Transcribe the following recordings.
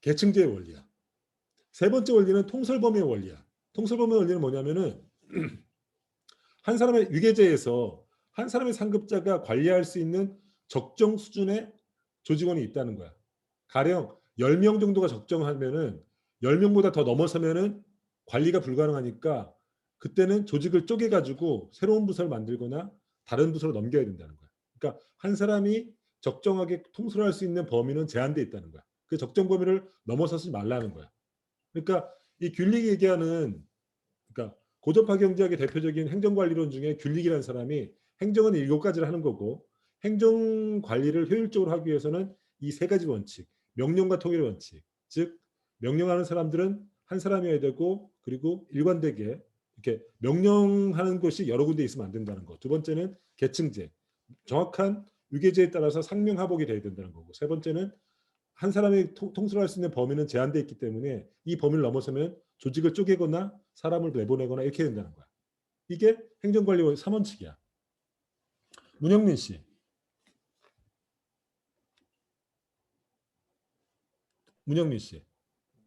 계층제의 원리야. 세 번째 원리는 통솔범위의 원리야. 통솔범위의 원리는 뭐냐면은 한 사람의 위계제에서 한 사람의 상급자가 관리할 수 있는 적정 수준의 조직원이 있다는 거야. 가령 10명 정도가 적정하면은 10명보다 더 넘어서면은 관리가 불가능하니까 그때는 조직을 쪼개 가지고 새로운 부서를 만들거나 다른 부서로 넘겨야 된다는 거야. 그러니까 한 사람이 적정하게 통솔할 수 있는 범위는 제한돼 있다는 거야. 그 적정 범위를 넘어서지 말라는 거야. 그러니까 이 균릭이 얘기하는, 그러니까 고전파 경제학의 대표적인 행정관리론 중에 균릭이라는 사람이 행정은 7가지를 하는 거고 행정관리를 효율적으로 하기 위해서는 이 3가지 원칙, 명령과 통일의 원칙, 즉 명령하는 사람들은 한 사람이어야 되고 그리고 일관되게 이렇게 명령하는 곳이 여러 군데 있으면 안 된다는 거. 두 번째는 계층제, 정확한 위계제에 따라서 상명하복이 돼야 된다는 거고. 세 번째는 한 사람이 통솔할 수 있는 범위는 제한되어 있기 때문에 이 범위를 넘어서면 조직을 쪼개거나 사람을 내보내거나 이렇게 된다는 거야. 이게 행정관리의 3원칙이야. 문영민 씨. 문영민 씨.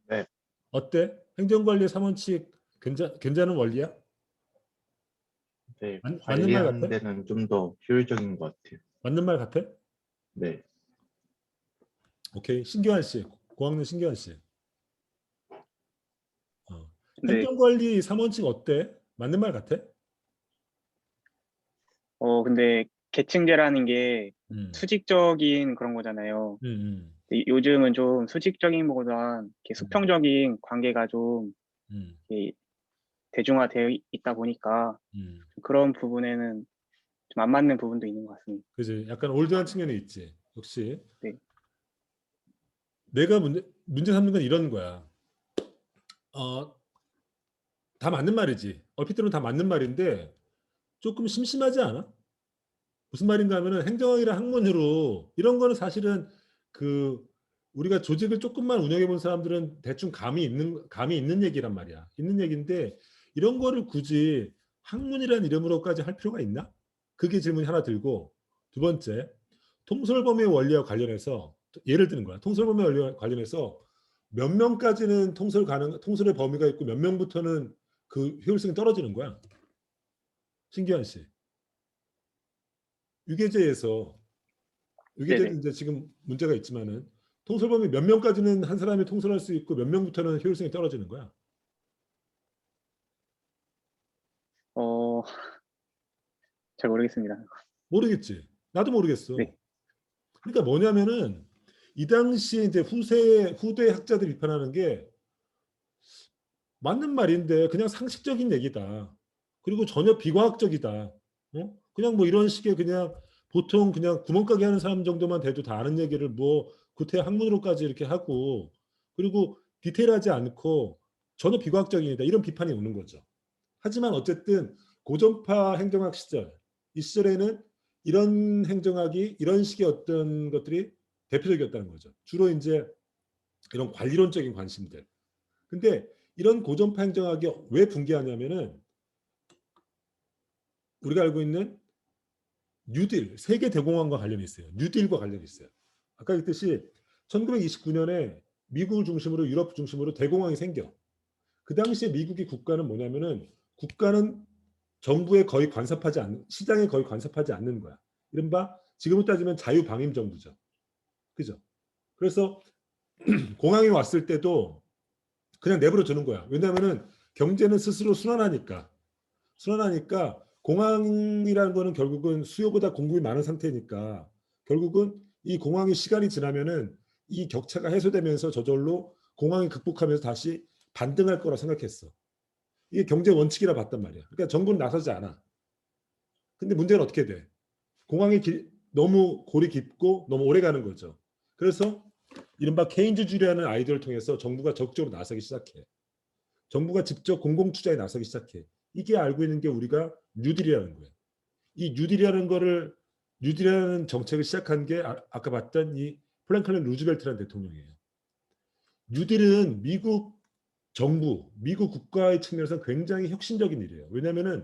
네. 어때? 행정관리의 3원칙 괜찮은 원리야? 네, 맞는 말 관리하는 같아? 데는 좀 더 효율적인 것 같아요. 맞는 말 같아? 네. 오케이. 신기환 씨. 고학년 신기환 씨. 네. 행정관리 3원칙 어때? 맞는 말 같아? 근데 계층제라는 게 음. 수직적인 그런 거잖아요. 음. 근데 요즘은 좀 수직적인 것보다 이렇게 수평적인 관계가 좀 음. 이렇게 대중화되어 있다 보니까 음. 그런 부분에는 좀 안 맞는 부분도 있는 것 같습니다. 그지? 약간 올드한 측면이 있지. 역시 네. 내가 문제 삼는 건 이런 거야. 다 맞는 말이지. 얼핏 들으면 다 맞는 말인데 조금 심심하지 않아? 무슨 말인가 하면은 행정학이랑 학문으로 이런 거는 사실은 그 우리가 조직을 조금만 운영해 본 사람들은 대충 감이 있는 얘기란 말이야. 있는 얘기인데 이런 거를 굳이 학문이라는 이름으로까지 할 필요가 있나? 그게 질문이 하나 들고, 두 번째, 통솔범위의 원리와 관련해서 예를 드는 거야. 통솔범위의 원리와 관련해서 몇 명까지는 통솔의 범위가 있고 몇 명부터는 그 효율성이 떨어지는 거야. 신기한 씨. 유계제에서 유계제도 네네. 이제 지금 문제가 있지만은 통솔범위 몇 명까지는 한 사람이 통솔할 수 있고 몇 명부터는 효율성이 떨어지는 거야. 어, 잘 모르겠습니다. 모르겠지. 나도 모르겠어. 네. 그러니까 뭐냐면은 이 당시에 이제 후대 학자들이 비판하는 게 맞는 말인데 그냥 상식적인 얘기다. 그리고 전혀 비과학적이다. 그냥 뭐 이런 식의 그냥 보통 그냥 구멍가게 하는 사람 정도만 돼도 다 아는 얘기를 뭐 구태 학문으로까지 이렇게 하고 그리고 디테일하지 않고 전혀 비과학적이다. 이런 비판이 오는 거죠. 하지만 어쨌든 고전파 행정학 시절, 이 시절에는 이런 행정학이 이런 식의 어떤 것들이 대표적이었다는 거죠. 주로 이제 이런 관리론적인 관심들. 근데 이런 고전파 행정학이 왜 붕괴하냐면은 우리가 알고 있는 뉴딜, 세계 대공황과 관련이 있어요. 뉴딜과 관련이 있어요. 아까 그랬듯이 1929년에 미국을 중심으로 유럽 중심으로 대공황이 생겨. 그 당시에 미국의 국가는 뭐냐면은 국가는 정부에 거의 간섭하지 않는, 시장에 거의 간섭하지 않는 거야. 이른바 지금으로 따지면 자유방임 정부죠. 그죠? 그래서 공항이 왔을 때도 그냥 내버려 두는 거야. 왜냐하면은 경제는 스스로 순환하니까 공항이라는 거는 결국은 수요보다 공급이 많은 상태니까 결국은 이 공항의 시간이 지나면은 이 격차가 해소되면서 저절로 공항이 극복하면서 다시 반등할 거라 생각했어. 이게 경제 원칙이라 봤단 말이야. 그러니까 정부는 나서지 않아. 근데 문제는 어떻게 돼? 공항이 너무 골이 깊고 너무 오래 가는 거죠. 그래서 이른바 케인즈주의라는 아이디어를 통해서 정부가 적극적으로 나서기 시작해. 정부가 직접 공공투자에 나서기 시작해. 이게 알고 있는 게 우리가 뉴딜이라는 거예요. 이 뉴딜이라는 정책을 시작한 게 아까 봤던 이 프랭클린 루즈벨트라는 대통령이에요. 뉴딜은 미국 정부, 미국 국가의 측면에서 굉장히 혁신적인 일이에요. 왜냐하면은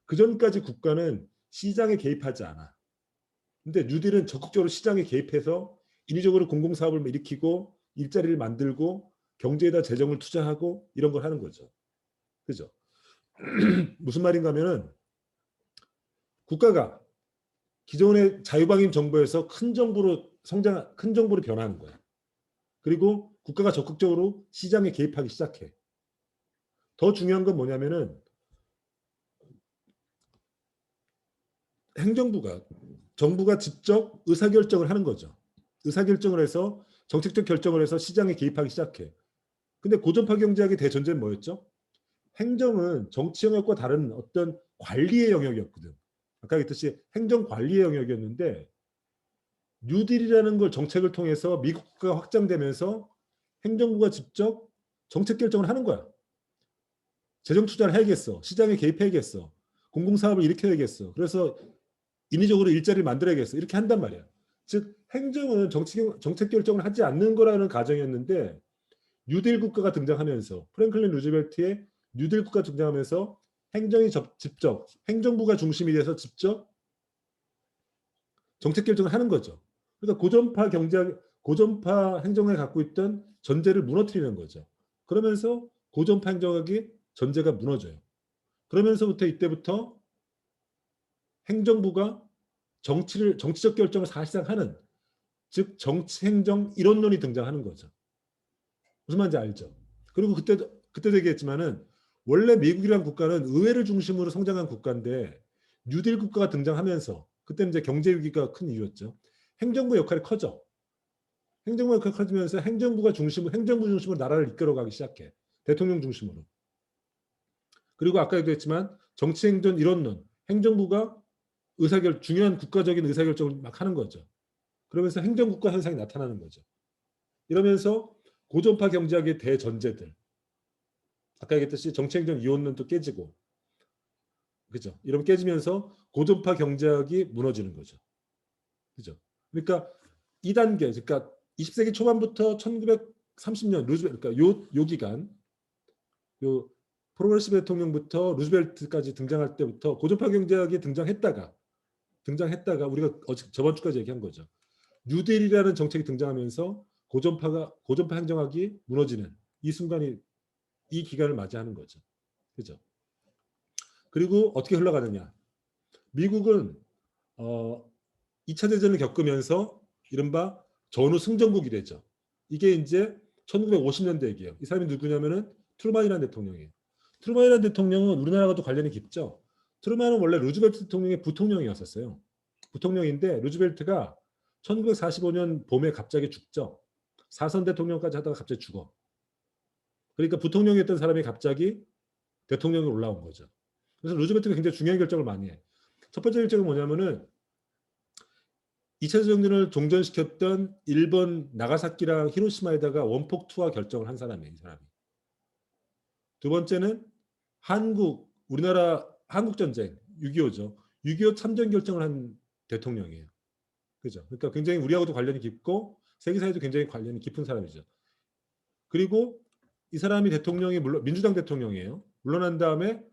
그 전까지 국가는 시장에 개입하지 않아. 근데 뉴딜은 적극적으로 시장에 개입해서 인위적으로 공공사업을 일으키고 일자리를 만들고 경제에다 재정을 투자하고 이런 걸 하는 거죠. 그죠? 무슨 말인가 하면은 국가가 기존의 자유방임 정부에서 큰 정부로 큰 정부로 변하는 거야. 그리고 국가가 적극적으로 시장에 개입하기 시작해. 더 중요한 건 뭐냐면은 정부가 직접 의사결정을 하는 거죠. 의사결정을 해서 정책적 결정을 해서 시장에 개입하기 시작해. 근데 고전파 경제학의 대전제는 뭐였죠? 행정은 정치 영역과 다른 어떤 관리의 영역이었거든. 아까 얘기했듯이 행정 관리의 영역이었는데 뉴딜이라는 걸 정책을 통해서 미국화가 확장되면서 행정부가 직접 정책 결정을 하는 거야. 재정 투자를 해야겠어. 시장에 개입해야겠어. 공공사업을 일으켜야겠어. 그래서 인위적으로 일자리를 만들어야겠어. 이렇게 한단 말이야. 즉 행정은 정책 결정을 하지 않는 거라는 가정이었는데 뉴딜 국가가 등장하면서 프랭클린 루즈벨트의 뉴딜 국가가 등장하면서 행정이 직접 행정부가 중심이 돼서 직접 정책 결정을 하는 거죠. 그러니까 고전파 행정을 갖고 있던 전제를 무너뜨리는 거죠. 그러면서 고전파 행정학이 전제가 무너져요. 그러면서부터 이때부터 행정부가 정치적 결정을 사실상 하는, 즉 정치 행정 이론론이 등장하는 거죠. 무슨 말인지 알죠? 그리고 그때도 얘기했지만은 원래 미국이라는 국가는 의회를 중심으로 성장한 국가인데 뉴딜 국가가 등장하면서 그때는 이제 경제 위기가 큰 이유였죠. 행정부 역할이 커져. 행정부 역할이 커지면서 행정부 중심으로 나라를 이끌어가기 시작해. 대통령 중심으로. 그리고 아까 얘기했지만 정치행정 이론론, 행정부가 중요한 국가적인 의사결정을 막 하는 거죠. 그러면서 행정국가 현상이 나타나는 거죠. 이러면서 고전파 경제학의 대전제들, 아까 얘기했듯이 정치행정 이원론도 깨지고, 그죠? 이런 깨지면서 고전파 경제학이 무너지는 거죠. 그죠? 그러니까 2단계, 그러니까 20세기 초반부터 1930년 그러니까 요 기간, 요 프로그레시브 대통령부터 루즈벨트까지 등장할 때부터 고전파 경제학이 등장했다가 우리가 저번 주까지 얘기한 거죠. 뉴딜이라는 정책이 등장하면서 고전파 행정학이 무너지는 이 기간을 맞이하는 거죠. 그죠? 그리고 어떻게 흘러가느냐? 미국은 2차 대전을 겪으면서 이른바 전후 승전국이 되죠. 이게 이제 1950년대 얘기예요. 이 사람이 누구냐면은 트루만이라는 대통령이에요. 트루만이라는 대통령은 우리나라와도 관련이 깊죠. 트루만은 원래 루즈벨트 대통령의 부통령이었었어요. 부통령인데 루즈벨트가 1945년 봄에 갑자기 죽죠. 4선 대통령까지 하다가 갑자기 죽어. 그러니까 부통령이었던 사람이 갑자기 대통령으로 올라온 거죠. 그래서 루즈벨트가 굉장히 중요한 결정을 많이 해. 첫 번째 결정은 뭐냐면은 2차 대전을 종전시켰던 일본 나가사키랑 히로시마에다가 원폭 투하 결정을 한 사람이에요. 이 사람이. 두 번째는 우리나라 한국전쟁 6.25죠. 6.25 참전 결정을 한 대통령이에요. 그죠? 그러니까 굉장히 우리하고도 관련이 깊고 세계사에도 굉장히 관련이 깊은 사람이죠. 그리고 이 사람이 민주당 대통령이에요. 물러난 다음에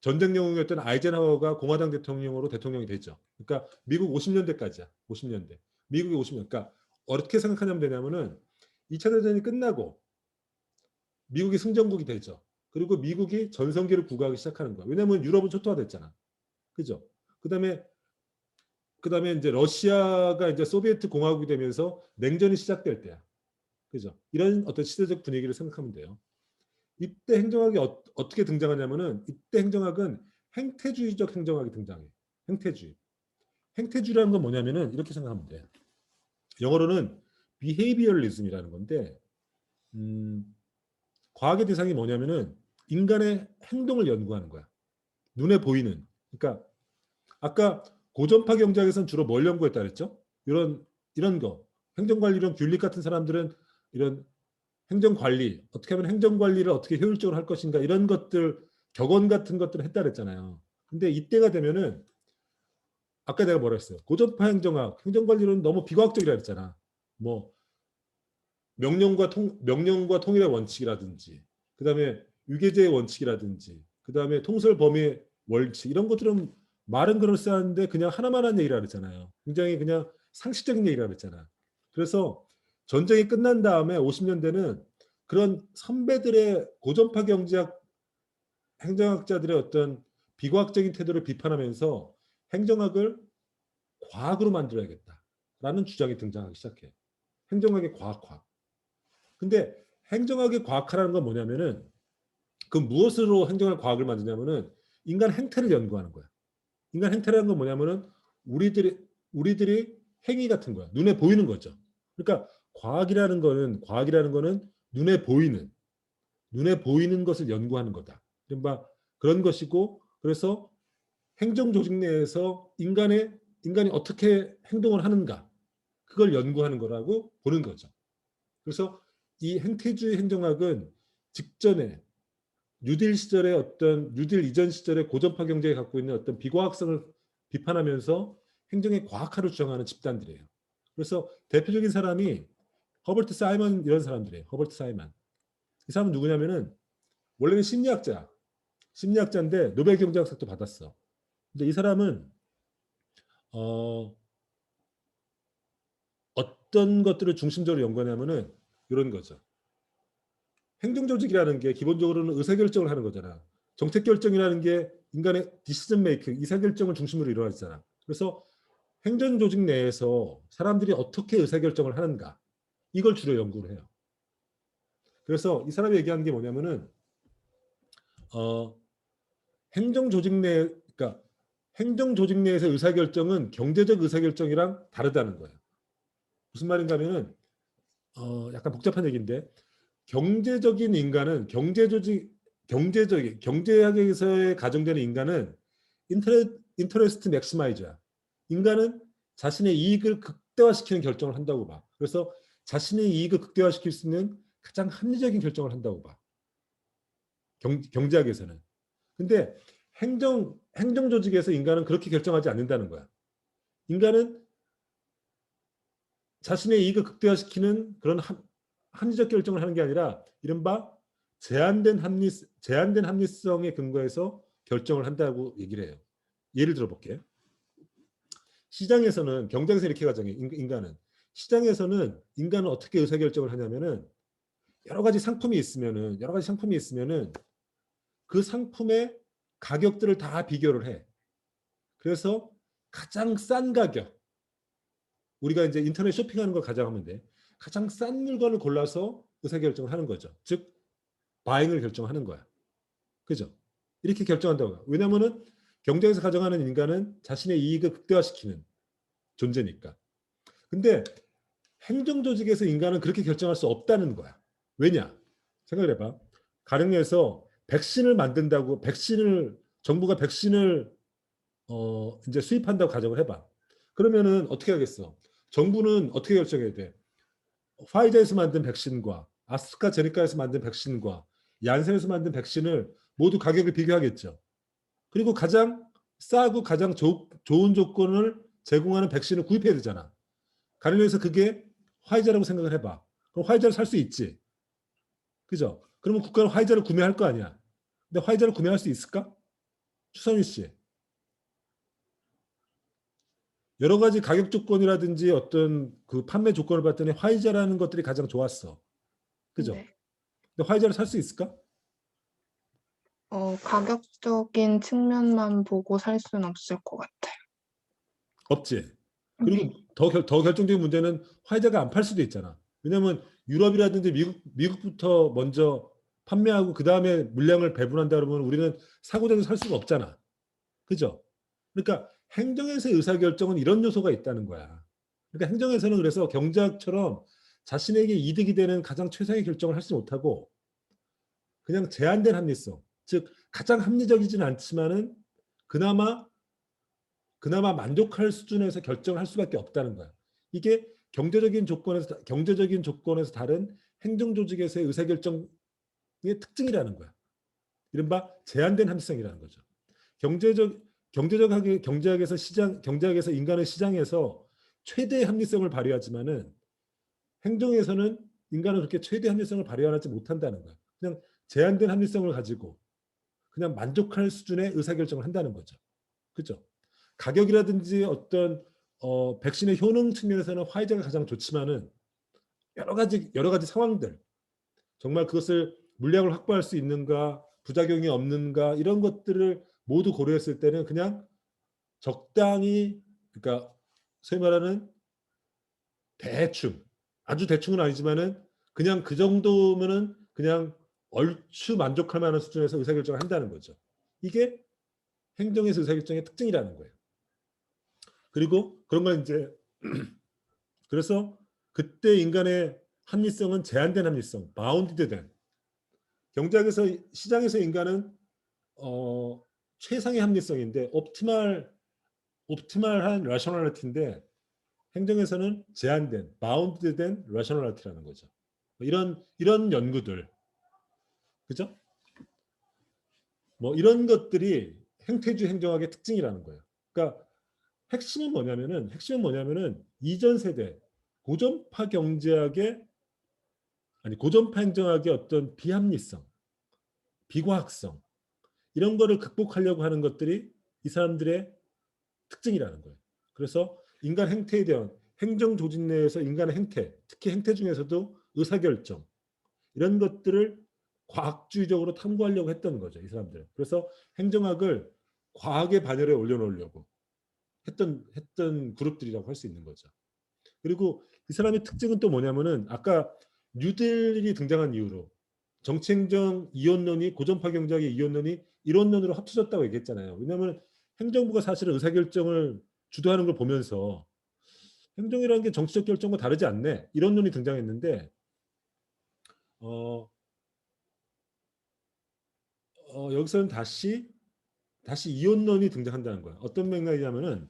전쟁 영웅이었던 아이젠하워가 공화당 대통령으로 대통령이 되죠. 그러니까 미국 50년대까지야. 50년대. 미국이 50년. 그러니까 어떻게 생각하냐면 되냐면은 2차 대전이 끝나고 미국이 승전국이 되죠. 그리고 미국이 전성기를 구가하기 시작하는 거야. 왜냐하면 유럽은 초토화됐잖아. 그죠? 그다음에 이제 러시아가 이제 소비에트 공화국이 되면서 냉전이 시작될 때야. 그죠? 이런 어떤 시대적 분위기를 생각하면 돼요. 이때 행정학이 어떻게 등장하냐면은 이때 행정학은 행태주의적 행정학이 등장해. 행태주의. 행태주의라는 건 뭐냐면은 이렇게 생각하면 돼. 영어로는 behavioralism이라는 건데 과학의 대상이 뭐냐면은 인간의 행동을 연구하는 거야. 눈에 보이는. 그러니까 아까 고전파 경제학에서는 주로 뭘 연구했다 그랬죠? 이런 거. 행정관리론 귤릭 같은 사람들은 이런 행정관리, 어떻게 하면 행정관리를 어떻게 효율적으로 할 것인가 이런 것들, 격언 같은 것들을 했다 그랬잖아요. 근데 이때가 되면은 아까 내가 뭐라 했어요? 고전파 행정관리론은 너무 비과학적이라 했잖아. 뭐 명령과 통일의 원칙이라든지, 그 다음에 유계제의 원칙이라든지, 그 다음에 통솔 범위의 원칙 이런 것들은 말은 그럴싸한데 그냥 하나만 한 얘기라 그랬잖아요. 굉장히 그냥 상식적인 얘기라 그랬잖아. 그래서 전쟁이 끝난 다음에 50년대는 그런 선배들의 고전파 경제학 행정학자들의 어떤 비과학적인 태도를 비판하면서 행정학을 과학으로 만들어야겠다라는 주장이 등장하기 시작해요. 행정학의 과학화. 근데 행정학의 과학화라는 건 뭐냐면은 그 무엇으로 행정학 과학을 만드냐면은 인간 행태를 연구하는 거야. 인간 행태라는 건 뭐냐면은 우리들이 행위 같은 거야. 눈에 보이는 거죠. 그러니까 과학이라는 거는 눈에 보이는 것을 연구하는 거다. 이른바 그런 것이고 그래서 행정 조직 내에서 인간이 어떻게 행동을 하는가 그걸 연구하는 거라고 보는 거죠. 그래서 이 행태주의 행정학은 직전에 뉴딜 이전 시절의 고전파 경제에 갖고 있는 어떤 비과학성을 비판하면서 행정의 과학화를 주장하는 집단들이에요. 그래서 대표적인 사람이 허버트 사이먼 이런 사람들이에요. 허버트 사이먼. 이 사람은 누구냐면은 원래는 심리학자인데 노벨 경제학상도 받았어. 근데 이 사람은 어떤 것들을 중심적으로 연구하냐면은 이런 거죠. 행정조직이라는 게 기본적으로는 의사결정을 하는 거잖아. 정책결정이라는 게 인간의 디시전 메이킹, 의사결정을 중심으로 이루어지잖아. 그래서 행정조직 내에서 사람들이 어떻게 의사결정을 하는가 이걸 주로 연구를 해요. 그래서 이 사람이 얘기하는 게 뭐냐면은 행정조직 그러니까 행정조직 내에서 의사결정은 경제적 의사결정이랑 다르다는 거예요. 무슨 말인가 하면은 약간 복잡한 얘기인데 경제적인 인간은 경제학에서 가정되는 인간은 인터레스트 맥시마이저야. 인간은 자신의 이익을 극대화시키는 결정을 한다고 봐. 그래서 자신의 이익을 극대화시킬 수 있는 가장 합리적인 결정을 한다고 봐. 경제학에서는. 근데 행정 조직에서 인간은 그렇게 결정하지 않는다는 거야. 인간은 자신의 이익을 극대화시키는 그런 합리적 결정을 하는 게 아니라 이른바 제한된 합리성에 근거해서 결정을 한다고 얘기를 해요. 예를 들어볼게요. 시장에서는 경쟁에서 이렇게 가정해. 시장에서는 인간은 어떻게 의사결정을 하냐면은 여러 가지 상품이 있으면은 그 상품의 가격들을 다 비교를 해. 그래서 가장 싼 가격, 우리가 이제 인터넷 쇼핑하는 걸 가정하면 돼. 가장 싼 물건을 골라서 의사결정을 하는 거죠. 즉 바잉을 결정하는 거야. 그죠? 이렇게 결정한다고. 왜냐하면은 경쟁에서 가정하는 인간은 자신의 이익을 극대화시키는 존재니까. 근데 행정조직에서 인간은 그렇게 결정할 수 없다는 거야. 왜냐? 생각을 해봐. 가령에서 정부가 백신을 이제 수입한다고 가정을 해봐. 그러면은 어떻게 하겠어? 정부는 어떻게 결정해야 돼? 화이자에서 만든 백신과 아스트라제네카에서 만든 백신과 얀센에서 만든 백신을 모두 가격을 비교하겠죠. 그리고 가장 싸고 가장 좋은 조건을 제공하는 백신을 구입해야 되잖아. 가령에서 그게 화이자라고 생각을 해봐. 그럼 화이자를 살 수 있지. 그죠? 그러면 국가는 화이자를 구매할 거 아니야. 근데 화이자를 구매할 수 있을까? 추선희 씨. 여러 가지 가격 조건이라든지 어떤 그 판매 조건을 봤더니 화이자라는 것들이 가장 좋았어. 그죠? 네. 근데 화이자를 살 수 있을까? 가격적인 측면만 보고 살 수는 없을 것 같아요. 없지. 그리고 더 결정적인 문제는 화이자가 안 팔 수도 있잖아. 왜냐하면 유럽이라든지 미국부터 먼저 판매하고 그 다음에 물량을 배분한다 그러면 우리는 사고자도 살 수가 없잖아. 그죠? 그러니까 행정에서의 의사결정은 이런 요소가 있다는 거야. 그러니까 행정에서는 그래서 경제학처럼 자신에게 이득이 되는 가장 최상의 결정을 하지 못하고 그냥 제한된 합리성, 즉 가장 합리적이지는 않지만은 그나마 만족할 수준에서 결정을 할 수밖에 없다는 거야. 이게 경제적인 조건에서 다른 행정 조직에서의 의사결정의 특징이라는 거야. 이른바 제한된 합리성이라는 거죠. 경제학에서 인간은 시장에서 최대의 합리성을 발휘하지만은 행정에서는 인간은 그렇게 최대 합리성을 발휘하지 못한다는 거야. 그냥 제한된 합리성을 가지고 그냥 만족할 수준의 의사결정을 한다는 거죠. 그렇죠? 가격이라든지 어떤 백신의 효능 측면에서는 화이자가 가장 좋지만은 여러 가지 상황들, 정말 그것을 물량을 확보할 수 있는가, 부작용이 없는가, 이런 것들을 모두 고려했을 때는 그냥 적당히, 그러니까 소위 말하는 대충, 아주 대충은 아니지만은 그냥 그 정도면은 그냥 얼추 만족할 만한 수준에서 의사결정을 한다는 거죠. 이게 행정에서 의사결정의 특징이라는 거예요. 그리고 그런 걸 이제 그래서 그때 인간의 합리성은 제한된 합리성, 바운디드된, 경제학에서 시장에서 인간은 최상의 합리성인데 옵티멀한 라셔널리티인데, 행정에서는 제한된 바운드된 라셔널리티라는 거죠. 이런 연구들, 그죠? 뭐 이런 것들이 행태주의 행정학의 특징이라는 거예요. 그러니까 핵심은 뭐냐면은 이전 세대 고전파 경제학의, 아니 고전파 행정학의 어떤 비합리성, 비과학성, 이런 거를 극복하려고 하는 것들이 이 사람들의 특징이라는 거예요. 그래서 인간 행태에 대한, 행정 조직 내에서 인간의 행태, 특히 행태 중에서도 의사결정, 이런 것들을 과학주의적으로 탐구하려고 했던 거죠, 이 사람들. 그래서 행정학을 과학의 반열에 올려놓으려고 했던 그룹들이라고 할 수 있는 거죠. 그리고 이 사람의 특징은 또 뭐냐면은, 아까 뉴딜이 등장한 이후로 정치행정 이원론이, 고전파 경제학의 이원론이 이론론으로 합쳐졌다고 얘기했잖아요. 왜냐하면 행정부가 사실은 의사결정을 주도하는 걸 보면서 행정이라는 게 정치적 결정과 다르지 않네, 이론론이 등장했는데, 여기서는 다시 이원론이 등장한다는 거야. 어떤 맥락이냐면은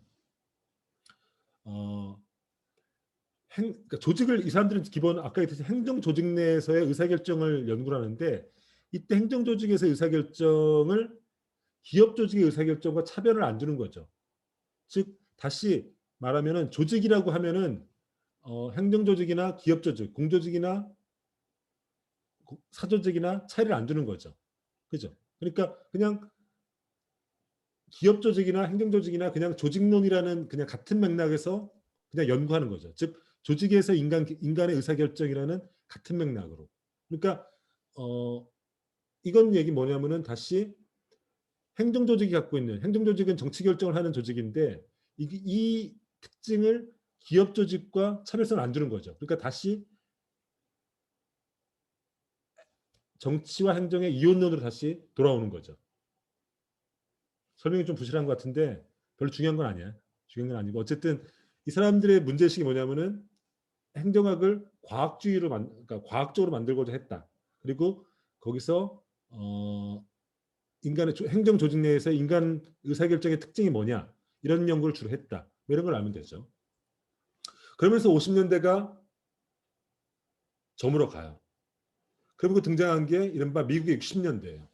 그러니까 조직을, 이 사람들은 기본 아까 얘기했듯이 행정 조직 내에서의 의사결정을 연구를 하는데, 이때 행정 조직에서의 의사결정을 기업 조직의 의사결정과 차별을 안 두는 거죠. 즉 다시 말하면은 조직이라고 하면은 행정 조직이나 기업 조직, 공조직이나 사조직이나 차이를 안 두는 거죠. 그죠? 그러니까 그냥 기업 조직이나 행정 조직이나 그냥 조직론이라는 그냥 같은 맥락에서 그냥 연구하는 거죠. 즉 조직에서 인간의 의사결정이라는 같은 맥락으로. 그러니까 이건 얘기 뭐냐면은, 다시 행정 조직이 갖고 있는, 행정 조직은 정치 결정을 하는 조직인데 이 특징을 기업 조직과 차별성을 안 두는 거죠. 그러니까 다시 정치와 행정의 이원론으로 다시 돌아오는 거죠. 설명이 좀 부실한 것 같은데 별로 중요한 건 아니야. 중요한 건 아니고, 어쨌든 이 사람들의 문제의식이 뭐냐면은 행정학을 그러니까 과학적으로 만들고자 했다. 그리고 거기서 인간의 행정 조직 내에서 인간 의사결정의 특징이 뭐냐, 이런 연구를 주로 했다. 이런 걸 알면 되죠. 그러면서 50년대가 저물어 가요. 그리고 등장한 게 이른바 미국의 60년대예요.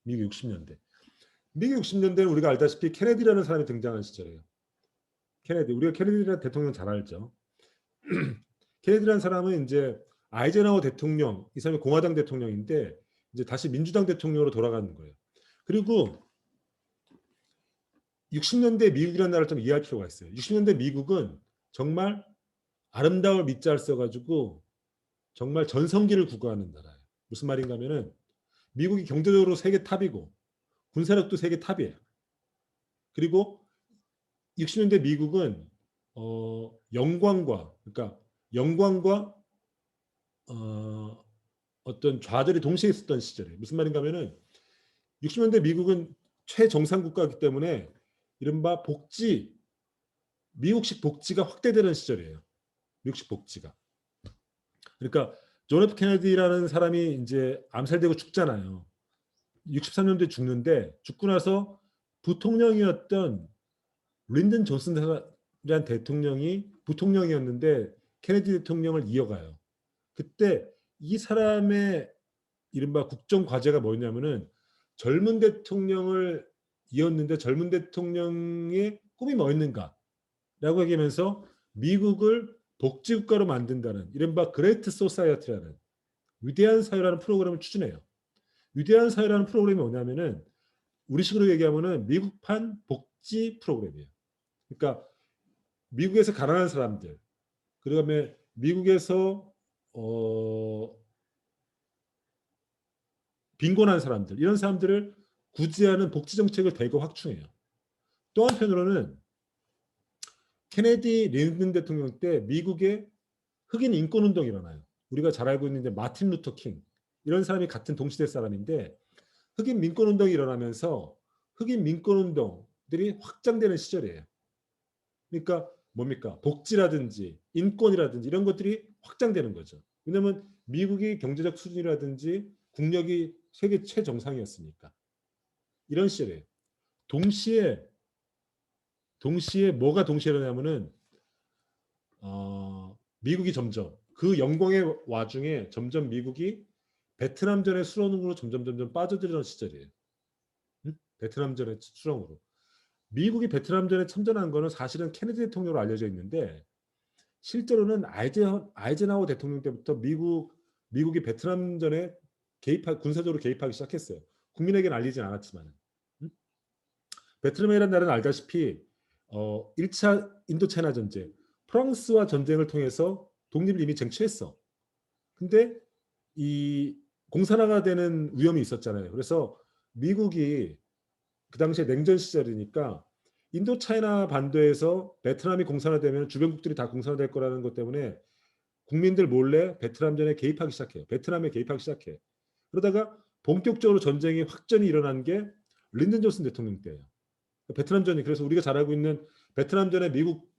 미국 60년대. 미국 60년대는 우리가 알다시피 케네디라는 사람이 등장한 시절이에요. 케네디. 우리가 케네디라는 대통령 잘 알죠. 케네디라는 사람은 이제 아이젠하워 대통령, 이 사람이 공화당 대통령인데 이제 다시 민주당 대통령으로 돌아가는 거예요. 그리고 60년대 미국이라는 나라를 좀 이해할 필요가 있어요. 60년대 미국은 정말 아름다울 밑자를 써가지고 정말 전성기를 구가하는 나라예요. 무슨 말인가 하면은 미국이 경제적으로 세계 탑이고 군사력도 세계 탑이에요. 그리고 60년대 미국은 영광과 어떤 좌절이 동시에 있었던 시절이에요. 무슨 말인가 하면은 60년대 미국은 최정상 국가이기 때문에 이른바 미국식 복지가 확대되는 시절이에요. 미국식 복지가. 그러니까 존 F 케네디라는 사람이 이제 암살되고 죽잖아요. 63년도에 죽는데, 죽고 나서 부통령이었던 린든 존슨이라는 대통령이 부통령이었는데 케네디 대통령을 이어가요. 그때 이 사람의 이른바 국정 과제가 뭐냐면은, 젊은 대통령을 이었는데 젊은 대통령의 꿈이 뭐였는가라고 얘기하면서 미국을 복지국가로 만든다는 이른바 그레이트 소사이어티라는 위대한 사회라는 프로그램을 추진해요. 위대한 사회라는 프로그램이 뭐냐면은 우리식으로 얘기하면은 미국판 복지 프로그램이에요. 그러니까 미국에서 가난한 사람들, 그다음에 미국에서 빈곤한 사람들 이런 사람들을 구제하는 복지 정책을 대거 확충해요. 또 한편으로는 케네디 린든 대통령 때 미국의 흑인 인권 운동이 일어나요. 우리가 잘 알고 있는 이제 마틴 루터 킹 이런 사람이 같은 동시대 사람인데 흑인 민권 운동이 일어나면서 흑인 민권 운동들이 확장되는 시절이에요. 그러니까 뭡니까? 복지라든지 인권이라든지 이런 것들이 확장되는 거죠. 왜냐하면 미국이 경제적 수준이라든지 국력이 세계 최정상이었으니까. 이런 시절이에요. 동시에 뭐가 동시에 일어나냐면은 미국이 점점 그 영광의 와중에 점점 미국이 베트남전의 수렁으로 점점 빠져들던 시절이에요. 응? 베트남전의 수렁으로. 미국이 베트남전에 참전한 거는 사실은 케네디 대통령으로 알려져 있는데 실제로는 아이젠하워 대통령 때부터 미국이 베트남전에 군사적으로 개입하기 시작했어요. 국민에게는 알리진 않았지만. 응? 베트남이라는 나라는 알다시피 1차 인도차이나 전쟁, 프랑스와 전쟁을 통해서 독립을 이미 쟁취했어. 근데 이 공산화가 되는 위험이 있었잖아요. 그래서 미국이 그 당시에 냉전 시절이니까 인도차이나 반도에서 베트남이 공산화되면 주변국들이 다 공산화될 거라는 것 때문에 국민들 몰래 베트남전에 개입하기 시작해요. 베트남에 개입하기 시작해. 그러다가 본격적으로 전쟁이 확전이 일어난 게 린든 존슨 대통령 때예요. 베트남전이 그래서 우리가 잘 알고 있는 베트남전에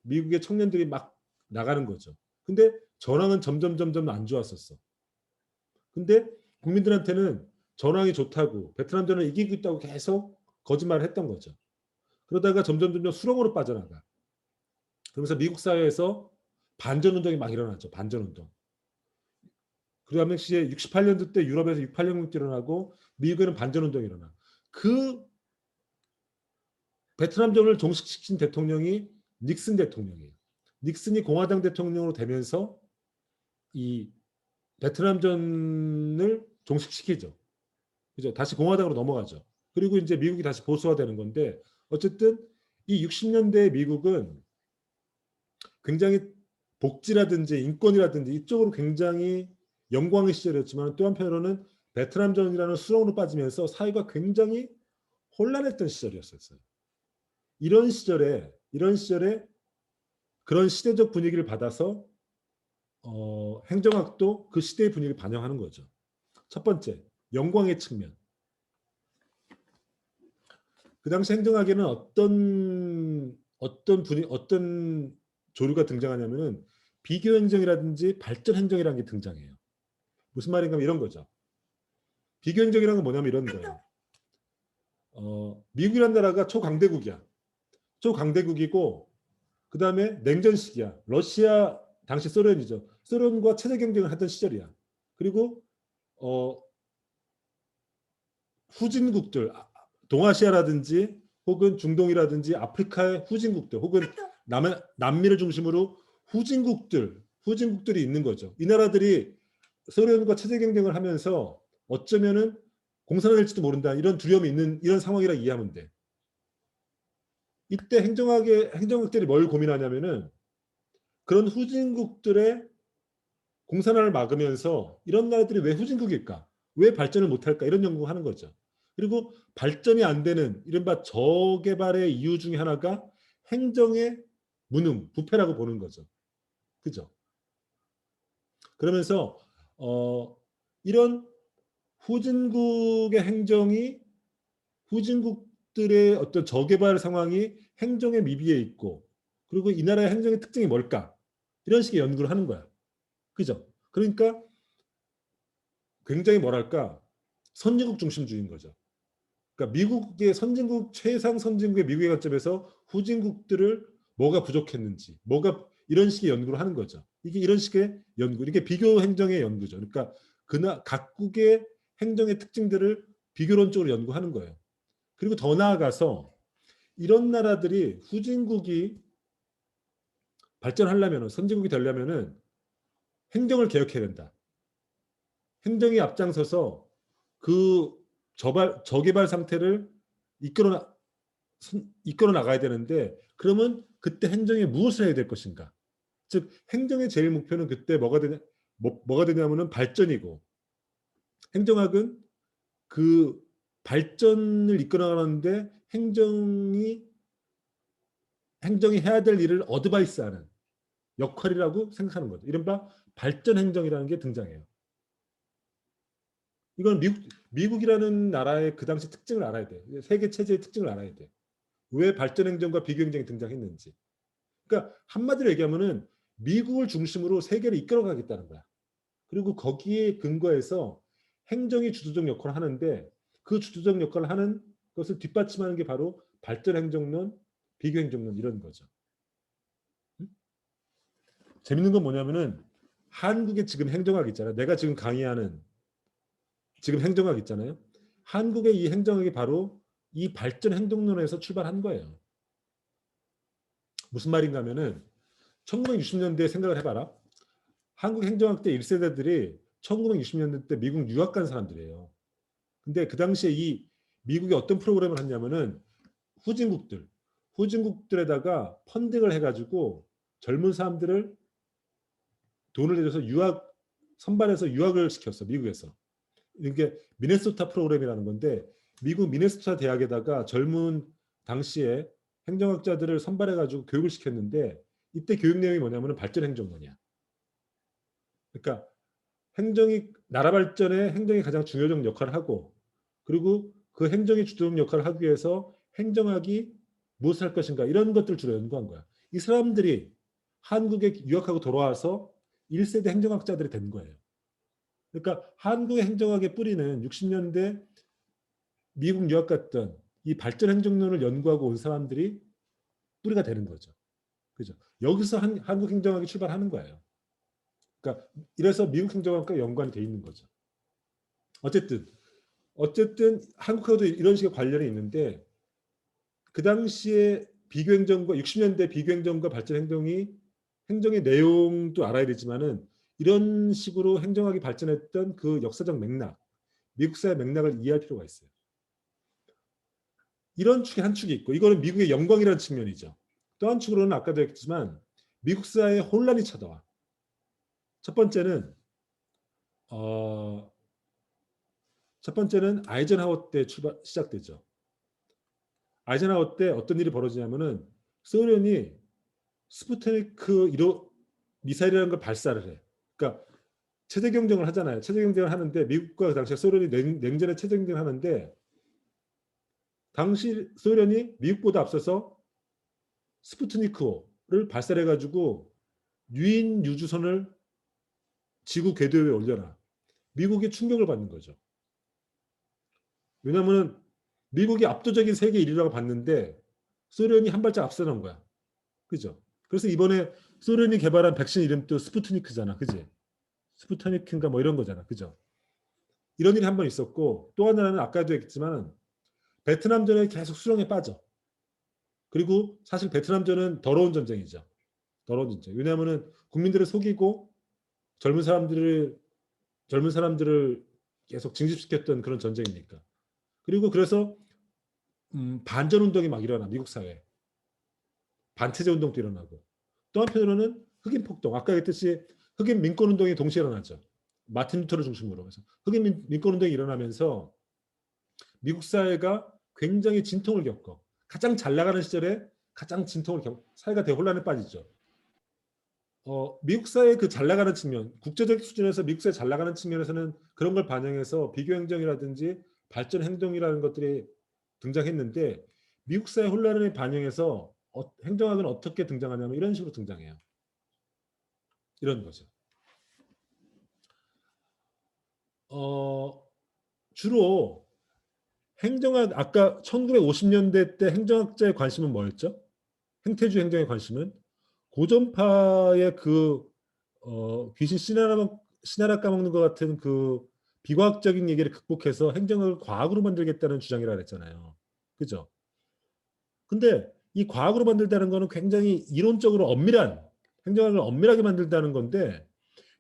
미국의 청년들이 막 나가는 거죠. 근데 전황은 점점 안 좋았었어. 근데 국민들한테는 전황이 좋다고 베트남전을 이기고 있다고 계속 거짓말을 했던 거죠. 그러다가 점점 수렁으로 빠져나가. 그러면서 미국 사회에서 반전운동이 막 일어나죠. 반전운동. 그 당시에 68년도 때 유럽에서 68년도 일어나고 미국에는 반전운동이 일어나. 그 베트남전을 종식시킨 대통령이 닉슨 대통령이에요. 닉슨이 공화당 대통령으로 되면서 이 베트남전을 종식시키죠. 그죠? 다시 공화당으로 넘어가죠. 그리고 이제 미국이 다시 보수화되는 건데 어쨌든 이 60년대 미국은 굉장히 복지라든지 인권이라든지 이쪽으로 굉장히 영광의 시절이었지만 또 한편으로는 베트남전이라는 수렁으로 빠지면서 사회가 굉장히 혼란했던 시절이었어요. 이런 시절에 그런 시대적 분위기를 받아서 행정학도 그 시대의 분위기를 반영하는 거죠. 첫 번째, 영광의 측면. 그 당시 행정학에는 어떤 조류가 등장하냐면은 비교 행정이라든지 발전 행정이라는 게 등장해요. 무슨 말인가 하면 이런 거죠. 비교 행정이라는 건 뭐냐면 이런 거예요. 미국이라는 나라가 초강대국이야. 초강대국이고 그 다음에 냉전 시기야. 러시아 당시 소련이죠. 소련과 체제 경쟁을 하던 시절이야. 그리고 후진국들 동아시아라든지 혹은 중동이라든지 아프리카의 후진국들 혹은 남미를 중심으로 후진국들이 있는 거죠. 이 나라들이 소련과 체제 경쟁을 하면서 어쩌면은 공산화될지도 모른다 이런 두려움이 있는 이런 상황이라 이해하면 돼. 이때 행정학들이 뭘 고민하냐면은 그런 후진국들의 공산화를 막으면서 이런 나라들이 왜 후진국일까? 왜 발전을 못할까? 이런 연구를 하는 거죠. 그리고 발전이 안 되는 이른바 저개발의 이유 중에 하나가 행정의 무능, 부패라고 보는 거죠. 그죠? 그러면서 이런 후진국의 행정이 후진국들의 어떤 저개발 상황이 행정의 미비에 있고 그리고 이 나라의 행정의 특징이 뭘까? 이런 식의 연구를 하는 거야. 그죠? 그러니까 굉장히 뭐랄까 선진국 중심주의인 거죠. 그러니까 미국의 최상 선진국의 미국의 관점에서 후진국들을 뭐가 부족했는지, 뭐가 이런 식의 연구를 하는 거죠. 이게 이런 식의 연구, 이게 비교 행정의 연구죠. 그러니까 각국의 행정의 특징들을 비교론적으로 연구하는 거예요. 그리고 더 나아가서 이런 나라들이 후진국이 발전하려면 선진국이 되려면은 행정을 개혁해야 된다. 행정이 앞장서서 그 저개발 상태를 이끌어 나가야 되는데 그러면 그때 행정이 무엇을 해야 될 것인가? 즉 행정의 제일 목표는 그때 뭐가 되냐? 뭐가 되냐면은 발전이고, 행정학은 그 발전을 이끌어가는데 행정이 해야 될 일을 어드바이스하는 역할이라고 생각하는 거죠. 이른바 발전 행정이라는 게 등장해요. 이건 미국이라는 나라의 그 당시 특징을 알아야 돼. 세계 체제의 특징을 알아야 돼. 왜 발전 행정과 비교 행정이 등장했는지. 그러니까 한마디로 얘기하면은 미국을 중심으로 세계를 이끌어가겠다는 거야. 그리고 거기에 근거해서 행정이 주도적 역할을 하는데, 그 주도적 역할을 하는 것을 뒷받침하는 게 바로 발전 행정론, 비교 행정론 이런 거죠. 재밌는 건 뭐냐면은 한국의 지금 행정학 있잖아요. 내가 지금 강의하는 지금 행정학 있잖아요. 한국의 이 행정학이 바로 이 발전 행동론에서 출발한 거예요. 무슨 말인가 하면은 1960년대에 생각을 해봐라. 한국 행정학대 1세대들이 1960년대 때 미국 유학 간 사람들이에요. 근데 그 당시에 이 미국이 어떤 프로그램을 했냐면은 후진국들에다가 펀딩을 해가지고 젊은 사람들을 돈을 내줘서 선발해서 유학을 시켰어. 미국에서. 이게 미네소타 프로그램이라는 건데, 미국 미네소타 대학에다가 젊은 당시에 행정학자들을 선발해가지고 교육을 시켰는데, 이때 교육 내용이 뭐냐면 발전 행정론이야. 그러니까 나라 발전에 행정이 가장 중요적 역할을 하고, 그리고 그 행정이 주도적 역할을 하기 위해서 행정학이 무엇을 할 것인가, 이런 것들을 주로 연구한 거야. 이 사람들이 한국에 유학하고 돌아와서 1세대 행정학자들이 된 거예요. 그러니까 한국의 행정학의 뿌리는 60년대 미국 유학 갔던 이 발전 행정론을 연구하고 온 사람들이 뿌리가 되는 거죠. 그죠? 여기서 한국 행정학이 출발하는 거예요. 그러니까 이래서 미국 행정학과 연관이 돼 있는 거죠. 어쨌든 한국하고도 이런 식의 관련이 있는데, 그 당시에 비교행정과 60년대 비교행정과 발전 행정의 내용도 알아야 되지만은, 이런 식으로 행정학이 발전했던 그 역사적 맥락, 미국사의 맥락을 이해할 필요가 있어요. 이런 축이 한 축이 있고, 이거는 미국의 영광이라는 측면이죠. 또 한 축으로는 아까도 했지만 미국사의 혼란이 찾아와. 첫 번째는 아이젠하워 때 시작되죠. 아이젠하워 때 어떤 일이 벌어지냐면은 소련이 스푸트니크 1호 미사일이라는 걸 발사를 해. 그러니까 체제 경쟁을 하잖아요. 체제 경쟁을 하는데, 미국과 그 당시에 소련이 냉전의 체제 경쟁을 하는데, 당시 소련이 미국보다 앞서서 스푸트니크를 발사해가지고 유인 유주선을 지구 궤도에 올려놔. 미국이 충격을 받는 거죠. 왜냐하면 미국이 압도적인 세계 1위라고 봤는데 소련이 한 발짝 앞서 나온 거야. 그죠? 그래서 이번에 소련이 개발한 백신 이름도 스푸트니크잖아. 그지? 스푸트니크인가 뭐 이런 거잖아. 그죠? 이런 일이 한 번 있었고, 또 하나는 아까도 했지만 베트남전에 계속 수렁에 빠져. 그리고 사실 베트남전은 더러운 전쟁이죠. 더러운 전쟁. 왜냐하면 국민들을 속이고 젊은 사람들을 계속 징집시켰던 그런 전쟁이니까. 그리고 그래서 반전 운동이 막 일어나. 미국 사회에 반체제 운동도 일어나고, 또 한편으로는 흑인 폭동, 아까 했듯이 흑인 민권 운동이 동시에 일어나죠. 마틴 루터를 중심으로 해서 흑인 민권 운동이 일어나면서 미국 사회가 굉장히 진통을 겪어. 가장 잘 나가는 시절에 가장 진통을 겪고 사회가 대혼란에 빠지죠. 미국 사회의 그 잘 나가는 측면, 국제적 수준에서 미국 사회 잘 나가는 측면에서는 그런 걸 반영해서 비교 행정이라든지 발전 행동이라는 것들이 등장했는데, 미국 사회 혼란을 반영해서 행정학은 어떻게 등장하냐면 이런 식으로 등장해요. 이런 거죠. 주로 행정학, 아까 1950년대 때 행정학자의 관심은 뭐였죠? 행태주의 행정의 관심은 고전파의 귀신 씨나라 까먹는 것 같은 그 비과학적인 얘기를 극복해서 행정을 과학으로 만들겠다는 주장이라 그랬잖아요. 그죠? 근데 이 과학으로 만들다는 거는 굉장히 이론적으로 행정학을 엄밀하게 만들다는 건데,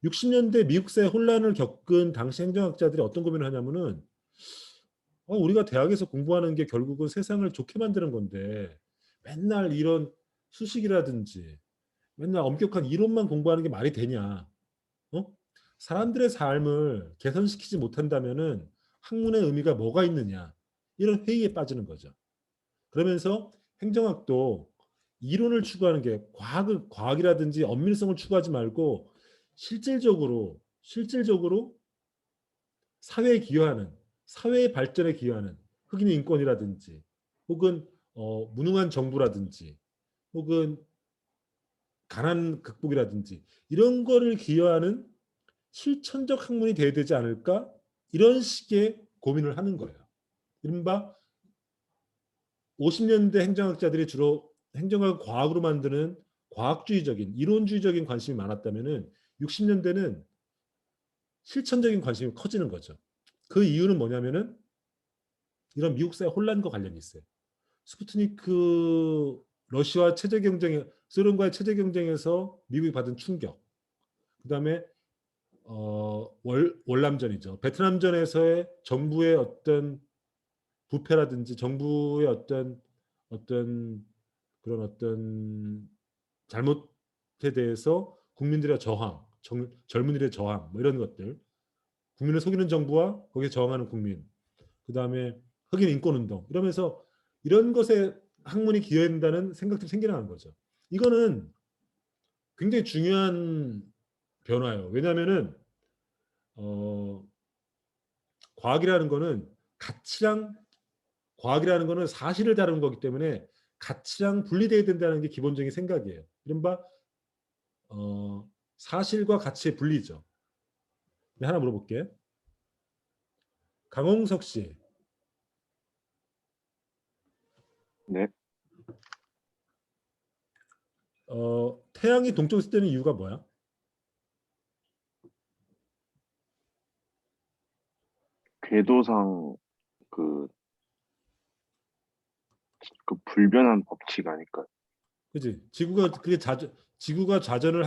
60년대 미국 사회 혼란을 겪은 당시 행정학자들이 어떤 고민을 하냐면은, 우리가 대학에서 공부하는 게 결국은 세상을 좋게 만드는 건데, 맨날 이런 수식이라든지 맨날 엄격한 이론만 공부하는 게 말이 되냐? 사람들의 삶을 개선시키지 못한다면은 학문의 의미가 뭐가 있느냐 이런 회의에 빠지는 거죠. 그러면서 행정학도 이론을 추구하는 게 과학이라든지 엄밀성을 추구하지 말고 실질적으로 사회에 기여하는 사회의 발전에 기여하는 흑인의 인권이라든지 혹은 무능한 정부라든지 혹은 가난 극복이라든지 이런 거를 기여하는 실천적 학문이 돼야 되지 않을까 이런 식의 고민을 하는 거예요. 이른바 50년대 행정학자들이 주로 행정학을 과학으로 만드는 과학주의적인 이론주의적인 관심이 많았다면은 60년대는 실천적인 관심이 커지는 거죠. 그 이유는 뭐냐면은 이런 미국 사회 혼란과 관련이 있어요. 스푸트니크 러시아 체제 경쟁에 소련과의 체제 경쟁에서 미국이 받은 충격. 그다음에 월남전이죠. 베트남전에서의 정부의 어떤 부패라든지 정부의 어떤 그런 어떤 잘못에 대해서 국민들의 저항, 젊은이들의 저항 뭐 이런 것들, 국민을 속이는 정부와 거기에 저항하는 국민, 그다음에 흑인 인권운동 이러면서 이런 것에 학문이 기여한다는 생각들이 생겨나는 거죠. 이거는 굉장히 중요한 변화예요. 왜냐하면은 과학이라는 거는 과학이라는 거는 사실을 다루는 거기 때문에 가치랑 분리돼야 된다는 게 기본적인 생각이에요. 이른바 사실과 가치의 분리죠. 네, 하나 물어볼게. 강홍석 씨. 네. 태양이 동쪽에 뜨는 이유가 뭐야? 궤도상 그, 그 불변한 법칙 아닐까? 그지? 지구가 그렇게 자전을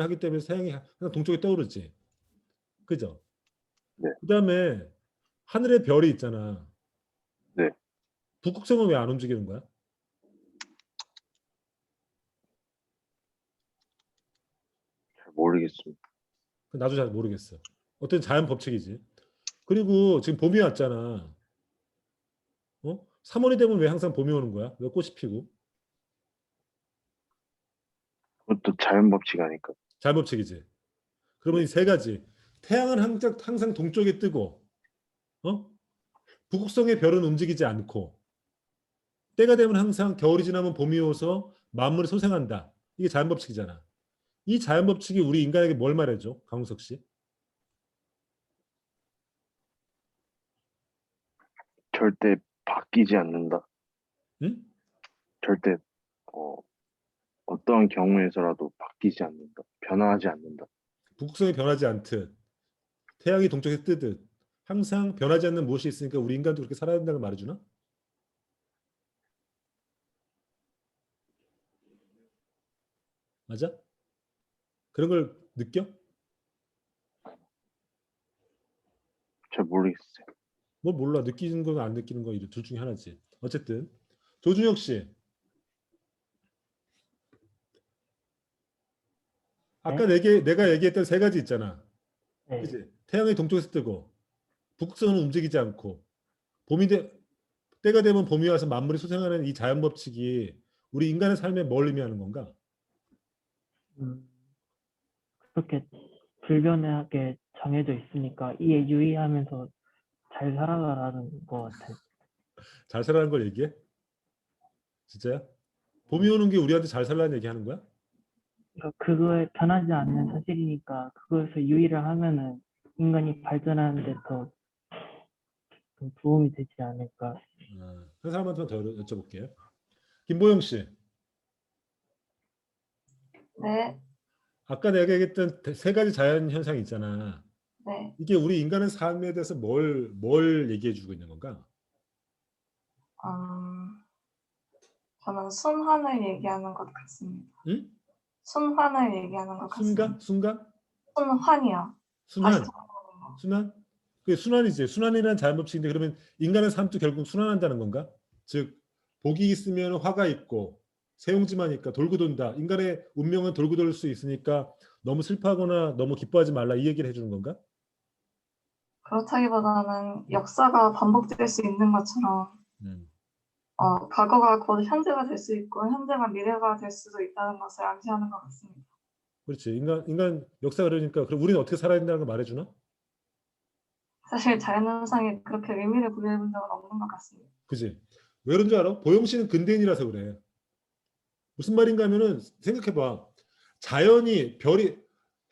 하기 때문에 태양이 항상 동쪽에 떠오르지. 그죠? 네. 그다음에 하늘에 별이 있잖아. 네. 북극성은 왜 안 움직이는 거야? 잘 모르겠습니다. 나도 잘 모르겠어. 어떤 자연 법칙이지. 그리고 지금 봄이 왔잖아. 3월이 되면 왜 항상 봄이 오는 거야? 왜 꽃이 피고? 그것도 자연 법칙 아닐까? 자연 법칙이지. 그러면 이 세 가지. 태양은 항상 동쪽에 뜨고, 북극성의 별은 움직이지 않고, 때가 되면 항상 겨울이 지나면 봄이 오서 만물이 소생한다. 이게 자연 법칙이잖아. 이 자연 법칙이 우리 인간에게 뭘 말해줘? 강우석 씨. 절대 바뀌지 않는다. 응? 절대 어떠한 경우에서라도 바뀌지 않는다. 변화하지 않는다. 북극성이 변하지 않듯 태양이 동쪽에 뜨듯 항상 변하지 않는 무엇이 있으니까 우리 인간도 그렇게 살아야 된다는 걸 말해주나? 맞아? 그런 걸 느껴? 잘 모르겠어요. 뭐 몰라. 느끼는 거나 안 느끼는 거 둘 중에 하나지. 어쨌든 조준혁 씨. 아까 내가 얘기했던 세 가지 있잖아. 네. 그치? 태양이 동쪽에서 뜨고 북극성은 움직이지 않고 때가 되면 봄이 와서 만물이 소생하는 이 자연 법칙이 우리 인간의 삶에 뭘 의미하는 건가? 그렇게 불변하게 정해져 있으니까 이에 유의하면서 잘 살아가라는 것 같아요. 잘 살아라는 걸 얘기해? 진짜야? 봄이 오는 게 우리한테 잘 살라는 얘기 하는 거야? 그러니까 그거에 변하지 않는 사실이니까 그것을 유의를 하면은 인간이 발전하는 데 더 도움이 되지 않을까. 한 사람한테만 더 여쭤볼게요. 김보영 씨. 네, 아까 내가 얘기했던 세 가지 자연 현상이 있잖아. 네. 이게 우리 인간의 삶에 대해서 뭘 얘기해 주고 있는 건가? 저는 순환을 얘기하는 것 같습니다. 응? 순환을 얘기하는 것 같습니다. 순간? 순환이요. 순환? 다시 돌아가는 거. 순환? 그게 순환이지. 순환이라는 자연 법칙인데 그러면 인간의 삶도 결국 순환한다는 건가? 즉 복이 있으면 화가 있고 세용지마니까 돌고 돈다. 인간의 운명은 돌고 돌 수 있으니까 너무 슬퍼하거나 너무 기뻐하지 말라 이 얘기를 해주는 건가? 그렇다기보다는 역사가 반복될 수 있는 것처럼 음. 과거가 곧 현재가 될 수 있고 현재가 미래가 될 수도 있다는 것을 암시하는 것 같습니다. 그렇지. 인간 역사가 그러니까 그럼 우리는 어떻게 살아야 된다는 걸 말해주나? 사실 자연현상에 그렇게 의미를 부여해본 적은 없는 것 같습니다. 그지? 왜 그런 줄 알아? 보영 씨는 근대인이라서 그래. 무슨 말인가 하면은 생각해봐. 자연이 별이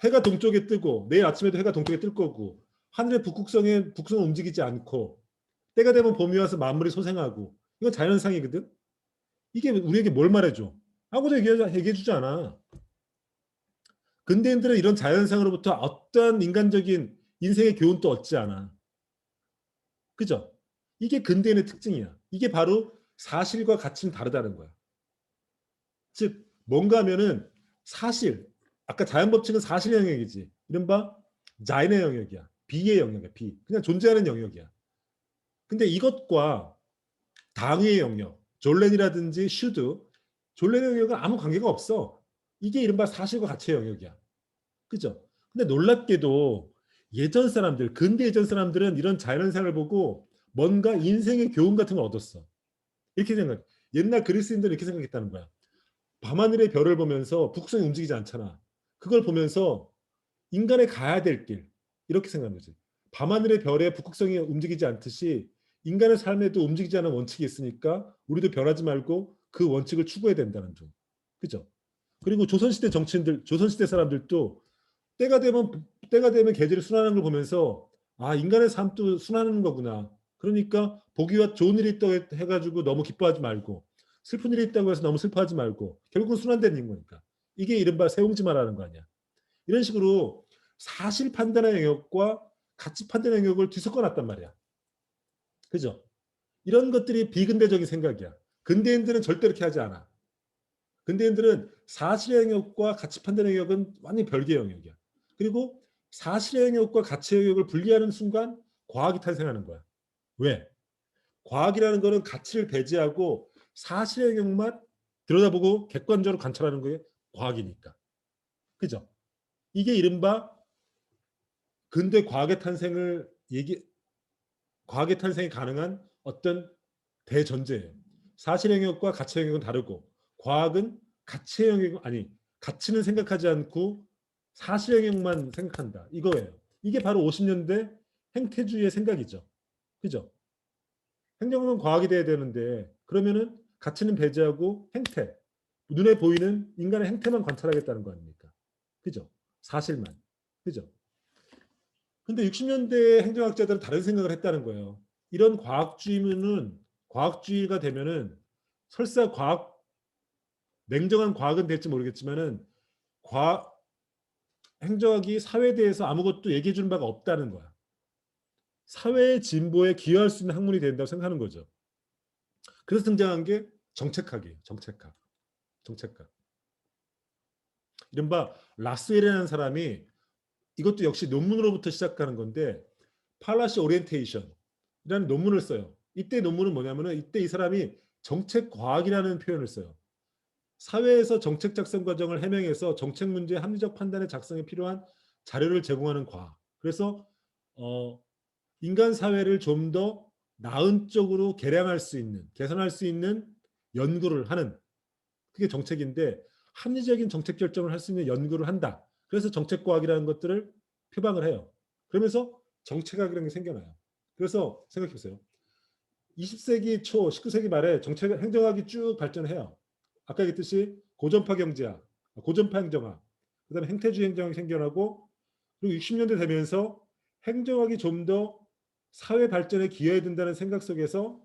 해가 동쪽에 뜨고 내일 아침에도 해가 동쪽에 뜰 거고 하늘의 북극성은 움직이지 않고 때가 되면 봄이 와서 만물이 소생하고 이건 자연상이거든. 이게 우리에게 뭘 말해줘? 아무도 얘기해주지 않아. 근대인들은 이런 자연상으로부터 어떠한 인간적인 인생의 교훈도 얻지 않아. 그죠? 이게 근대인의 특징이야. 이게 바로 사실과 가치는 다르다는 거야. 즉 뭔가 하면은 사실, 아까 자연법칙은 사실의 영역이지. 이른바 자연의 영역이야. 비의 영역이야. 비. 그냥 존재하는 영역이야. 근데 이것과 당위의 영역, 졸렌이라든지 슈드, 졸렌의 영역은 아무 관계가 없어. 이게 이른바 사실과 가치의 영역이야. 그죠? 근데 놀랍게도 예전 사람들, 근대 예전 사람들은 이런 자연현상을 보고 뭔가 인생의 교훈 같은 걸 얻었어. 이렇게 생각해. 옛날 그리스인들은 이렇게 생각했다는 거야. 밤하늘의 별을 보면서 북극성이 움직이지 않잖아. 그걸 보면서 인간의 가야 될 길, 이렇게 생각하는 거지. 밤하늘의 별에 북극성이 움직이지 않듯이 인간의 삶에도 움직이지 않은 원칙이 있으니까 우리도 변하지 말고 그 원칙을 추구해야 된다는 점. 그죠? 그리고 조선시대 정치인들, 조선시대 사람들도 때가 되면 계절이 순환하는 걸 보면서 아, 인간의 삶도 순환하는 거구나. 그러니까 보기와 좋은 일이 있다고 해가지고 너무 기뻐하지 말고 슬픈 일이 있다고 해서 너무 슬퍼하지 말고 결국은 순환되는 거니까. 이게 이른바 세옹지마라는 거 아니야. 이런 식으로 사실 판단의 영역과 가치 판단의 영역을 뒤섞어 놨단 말이야. 그죠? 이런 것들이 비근대적인 생각이야. 근대인들은 절대 이렇게 하지 않아. 근대인들은 사실의 영역과 가치 판단의 영역은 완전히 별개의 영역이야. 그리고 사실의 영역과 가치의 영역을 분리하는 순간 과학이 탄생하는 거야. 왜? 과학이라는 거는 가치를 배제하고 사실의 영역만 들여다보고 객관적으로 관찰하는 게 과학이니까. 그죠? 이게 이른바 근대 과학의 탄생이 가능한 어떤 대전제예요. 사실의 영역과 가치의 영역은 다르고 과학은 가치의 영역 가치는 생각하지 않고 사실의 영역만 생각한다. 이거예요. 이게 바로 50년대 행태주의의 생각이죠. 그죠? 행정은 과학이 돼야 되는데 그러면은 가치는 배제하고 행태, 눈에 보이는 인간의 행태만 관찰하겠다는 거 아닙니까? 그죠? 사실만. 그죠? 근데 60년대 행정학자들은 다른 생각을 했다는 거예요. 이런 과학주의가 되면은 설사 냉정한 과학은 될지 모르겠지만은 행정학이 사회에 대해서 아무것도 얘기해 주는 바가 없다는 거야. 사회의 진보에 기여할 수 있는 학문이 된다고 생각하는 거죠. 그래서 등장한 게 정책학이에요. 정책학. 이른바 라스웰이라는 사람이 이것도 역시 논문으로부터 시작하는 건데 팔라시 오리엔테이션이라는 논문을 써요. 이때 논문은 뭐냐면은 이때 이 사람이 정책과학이라는 표현을 써요. 사회에서 정책 작성 과정을 해명해서 정책 문제의 합리적 판단의 작성에 필요한 자료를 제공하는 과학. 그래서 인간 사회를 좀 더 나은 쪽으로 개선할 수 있는 연구를 하는 그게 정책인데 합리적인 정책 결정을 할 수 있는 연구를 한다. 그래서 정책과학이라는 것들을 표방을 해요. 그러면서 정책학이라는 게 생겨나요. 그래서 생각해보세요. 20세기 초, 19세기 말에 행정학이 쭉 발전해요. 아까 얘기했듯이 고전파 경제학, 고전파 행정학, 그다음에 행태주의 행정학이 생겨나고 그리고 60년대 되면서 행정학이 좀 더 사회 발전에 기여해야 된다는 생각 속에서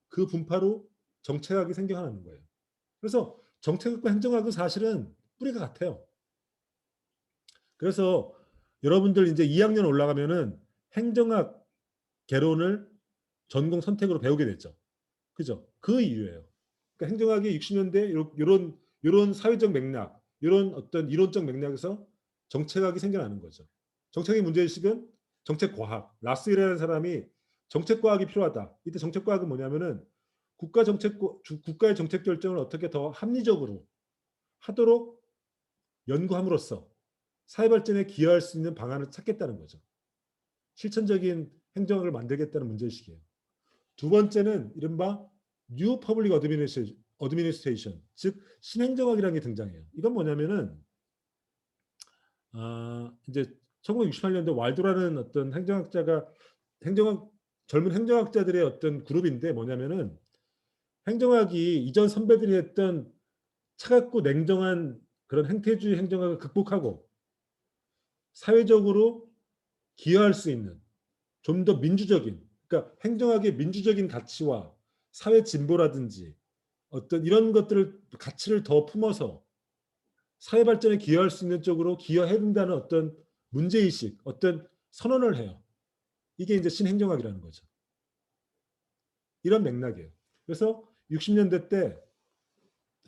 그 분파로 정책학이 생겨나는 거예요. 그래서 정책학과 행정학은 사실은 뿌리가 같아요. 그래서 여러분들 이제 2학년 올라가면은 행정학 개론을 전공 선택으로 배우게 됐죠. 그죠? 그 이유예요. 그러니까 행정학이 60년대 이런 사회적 맥락, 이런 어떤 이론적 맥락에서 정책학이 생겨나는 거죠. 정책의 문제의식은 정책과학. 라스웰이라는 사람이 정책과학이 필요하다. 이때 정책과학은 뭐냐면은 국가의 정책 결정을 어떻게 더 합리적으로 하도록 연구함으로써 사회 발전에 기여할 수 있는 방안을 찾겠다는 거죠. 실천적인 행정학을 만들겠다는 문제의식이에요. 두 번째는 이른바 뉴 퍼블릭 어드미니스트레이션, 즉 신행정학이라는 게 등장해요. 이건 뭐냐면은 이제 1968년도 왈도라는 어떤 젊은 행정학자들의 어떤 그룹인데 뭐냐면은 행정학이 이전 선배들이 했던 차갑고 냉정한 그런 행태주의 행정학을 극복하고 사회적으로 기여할 수 있는 좀 더 민주적인, 그러니까 행정학의 민주적인 가치와 사회 진보라든지 어떤 이런 것들을 가치를 더 품어서 사회 발전에 기여할 수 있는 쪽으로 기여해야 된다는 어떤 문제의식, 어떤 선언을 해요. 이게 이제 신행정학이라는 거죠. 이런 맥락이에요. 그래서 60년대 때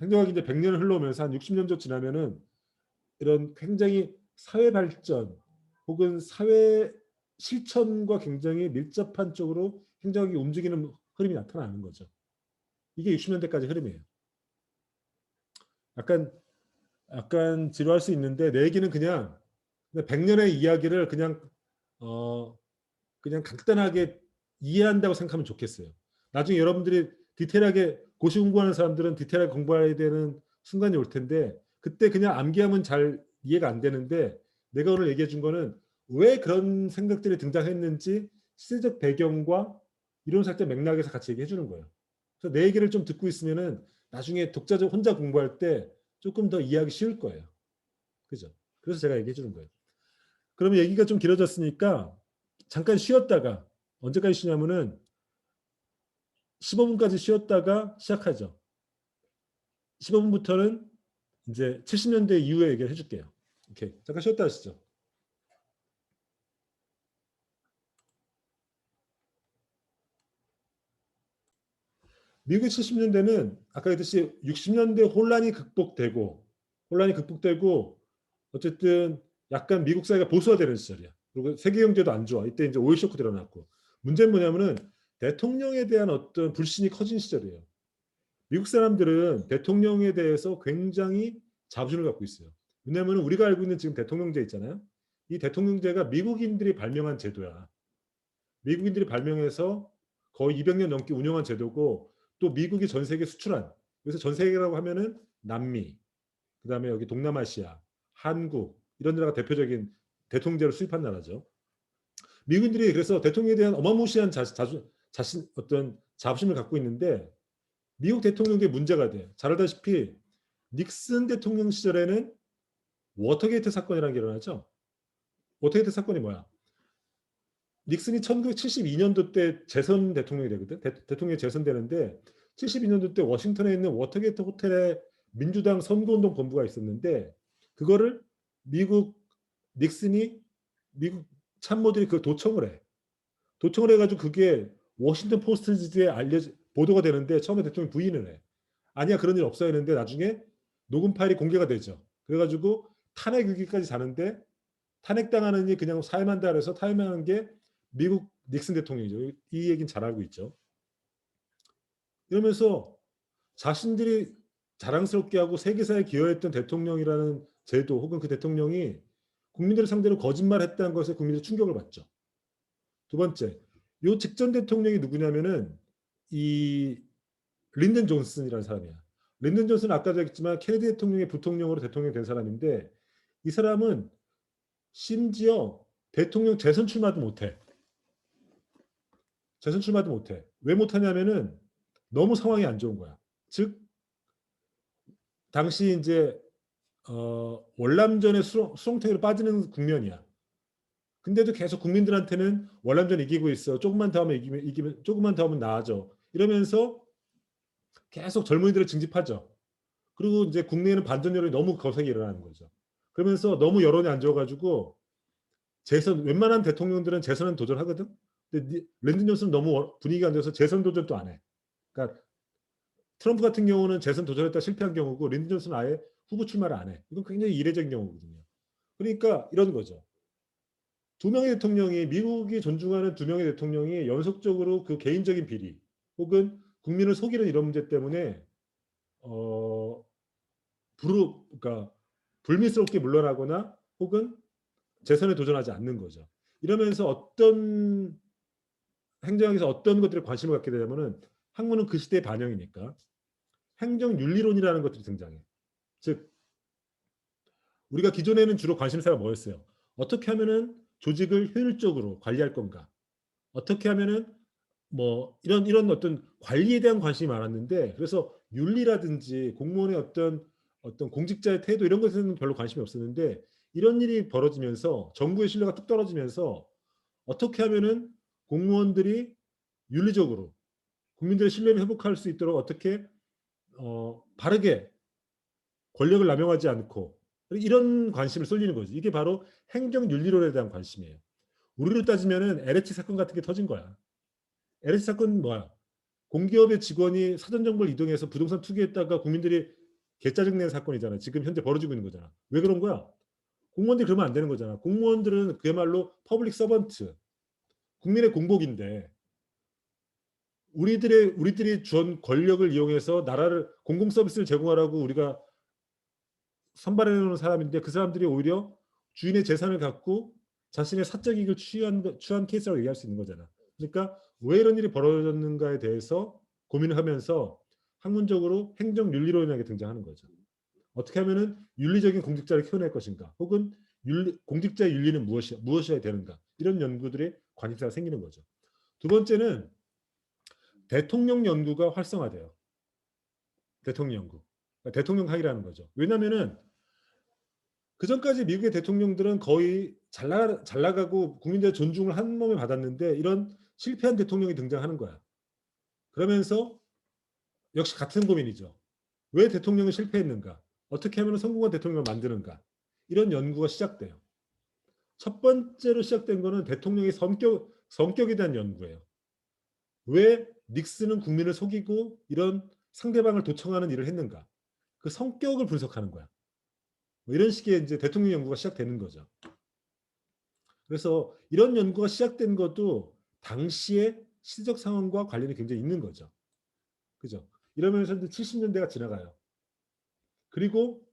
행정학이 이제 100년을 흘러오면서 한 60년 좀 지나면은 이런 굉장히 사회 발전 혹은 사회 실천과 굉장히 밀접한 쪽으로 행정학이 움직이는 흐름이 나타나는 거죠. 이게 60년대까지 흐름이에요. 약간 지루할 수 있는데 내 얘기는 그냥 100년의 이야기를 그냥 간단하게 이해한다고 생각하면 좋겠어요. 나중에 여러분들이 디테일하게 고시 공부하는 사람들은 디테일하게 공부해야 되는 순간이 올 텐데 그때 그냥 암기하면 잘 이해가 안 되는데 내가 오늘 얘기해 준 거는 왜 그런 생각들이 등장했는지 시대적 배경과 이론사적 맥락에서 같이 얘기해 주는 거예요. 그래서 내 얘기를 좀 듣고 있으면은 나중에 독자적 혼자 공부할 때 조금 더 이해하기 쉬울 거예요. 그죠? 그래서 제가 얘기해 주는 거예요. 그러면 얘기가 좀 길어졌으니까 잠깐 쉬었다가 언제까지 쉬냐면은 15분까지 쉬었다가 시작하죠. 15분부터는 이제 70년대 이후에 얘기를 해줄게요. 오케이. 잠깐 쉬었다 하시죠. 미국의 70년대는 아까 했듯이 60년대 혼란이 극복되고 어쨌든 약간 미국 사회가 보수화되는 시절이야. 그리고 세계 경제도 안 좋아. 이때 이제 오일 쇼크 일어났고 문제는 뭐냐면은 대통령에 대한 어떤 불신이 커진 시절이에요. 미국 사람들은 대통령에 대해서 굉장히 자부심을 갖고 있어요. 왜냐하면 우리가 알고 있는 지금 대통령제 있잖아요. 이 대통령제가 미국인들이 발명한 제도야. 미국인들이 발명해서 거의 200년 넘게 운영한 제도고 또 미국이 전 세계 수출한, 그래서 전 세계라고 하면은 남미, 그다음에 여기 동남아시아, 한국 이런 나라가 대표적인 대통령제를 수입한 나라죠. 미국인들이 그래서 대통령에 대한 어마무시한 어떤 자부심을 갖고 있는데 미국 대통령계 문제가 돼. 잘 알다시피 닉슨 대통령 시절에는 워터게이트 사건이라는 게 일어나죠. 워터게이트 사건이 뭐야? 닉슨이 1972년도 때 재선 대통령이 되거든. 대통령이 재선되는데 72년도 때 워싱턴에 있는 워터게이트 호텔에 민주당 선거운동 본부가 있었는데 그거를 미국 닉슨이 미국 참모들이 그 도청을 해. 도청을 해가지고 그게 워싱턴 포스트지에 보도가 되는데 처음에 대통령이 부인을 해. 아니야 그런 일 없어야 했는데 나중에 녹음 파일이 공개가 되죠. 그래가지고 탄핵 위기까지 자는데 탄핵당하느니 그냥 사임한다 그래서 사임하는 게 미국 닉슨 대통령이죠. 이 얘기는 잘 알고 있죠. 이러면서 자신들이 자랑스럽게 하고 세계사에 기여했던 대통령이라는 제도 혹은 그 대통령이 국민들을 상대로 거짓말했다는 것에 국민들이 충격을 받죠. 두 번째, 요 직전 대통령이 누구냐면은 이 린든 존슨이라는 사람이야. 린든 존슨은 아까도 얘기했지만 케네디 대통령의 부통령으로 대통령이 된 사람인데 이 사람은 심지어 대통령 재선 출마도 못해. 재선 출마도 못해. 왜 못하냐면은 너무 상황이 안 좋은 거야. 즉 당시 이제 월남전에 수렁탱이로 빠지는 국면이야. 근데도 계속 국민들한테는 월남전 이기고 있어. 조금만 더 하면 이기면 조금만 더 하면 나아져. 이러면서 계속 젊은이들을 징집하죠. 그리고 이제 국내에는 반전 여론이 너무 거세게 일어나는 거죠. 그러면서 너무 여론이 안 좋아가지고 웬만한 대통령들은 재선은 도전하거든. 근데 랜든 존슨은 너무 분위기가 안 좋아서 재선 도전도 안 해. 그러니까 트럼프 같은 경우는 재선 도전했다 실패한 경우고 랜든 존슨은 아예 후보 출마를 안 해. 이건 굉장히 이례적인 경우거든요. 그러니까 이런 거죠. 두 명의 대통령이 미국이 존중하는 두 명의 대통령이 연속적으로 그 개인적인 비리 혹은 국민을 속이는 이런 문제 때문에 그러니까 불미스럽게 물러나거나 혹은 재선에 도전하지 않는 거죠. 이러면서 어떤 행정학에서 어떤 것들에 관심을 갖게 되냐면은 학문은 그 시대의 반영이니까 행정윤리론이라는 것들이 등장해. 즉 우리가 기존에는 주로 관심사가 뭐였어요? 어떻게 하면은 조직을 효율적으로 관리할 건가? 어떻게 하면은 뭐 이런 어떤 관리에 대한 관심이 많았는데 그래서 윤리라든지 공무원의 어떤 공직자의 태도 이런 것에는 별로 관심이 없었는데 이런 일이 벌어지면서 정부의 신뢰가 뚝 떨어지면서 어떻게 하면은 공무원들이 윤리적으로 국민들의 신뢰를 회복할 수 있도록 어떻게 바르게 권력을 남용하지 않고 이런 관심을 쏠리는 거죠. 이게 바로 행정윤리론에 대한 관심이에요. 우리로 따지면은 LH 사건 같은 게 터진 거야. LH 사건 뭐야? 공기업의 직원이 사전 정보를 이동해서 부동산 투기했다가 국민들이 개짜증 낸 사건이잖아. 지금 현재 벌어지고 있는 거잖아. 왜 그런 거야? 공무원들이 그러면 안 되는 거잖아. 공무원들은 그야말로 퍼블릭 서번트, 국민의 공복인데 우리들이 준 권력을 이용해서 나라를 공공 서비스를 제공하라고 우리가 선발해 놓은 사람인데 그 사람들이 오히려 주인의 재산을 갖고 자신의 사적 이익을 취한 케이스라고 얘기할 수 있는 거잖아. 그러니까 왜 이런 일이 벌어졌는가에 대해서 고민을 하면서 학문적으로 행정윤리론이라는 게 등장하는 거죠. 어떻게 하면은 윤리적인 공직자를 키워낼 것인가, 혹은 공직자의 윤리는 무엇이어야 되는가, 이런 연구들의 관심사가 생기는 거죠. 두 번째는 대통령 연구가 활성화돼요. 대통령 연구. 그러니까 대통령학이라는 거죠. 왜냐하면은 그 전까지 미국의 대통령들은 거의 잘 나가고 국민들의 존중을 한 몸에 받았는데 이런 실패한 대통령이 등장하는 거야. 그러면서 역시 같은 고민이죠. 왜 대통령이 실패했는가? 어떻게 하면 성공한 대통령을 만드는가? 이런 연구가 시작돼요. 첫 번째로 시작된 거는 대통령의 성격에 대한 연구예요. 왜 닉슨은 국민을 속이고 이런 상대방을 도청하는 일을 했는가? 그 성격을 분석하는 거야. 뭐 이런 식의 이제 대통령 연구가 시작되는 거죠. 그래서 이런 연구가 시작된 것도 당시의 시대적 상황과 관련이 굉장히 있는 거죠. 그죠? 이러면서 70년대가 지나가요. 그리고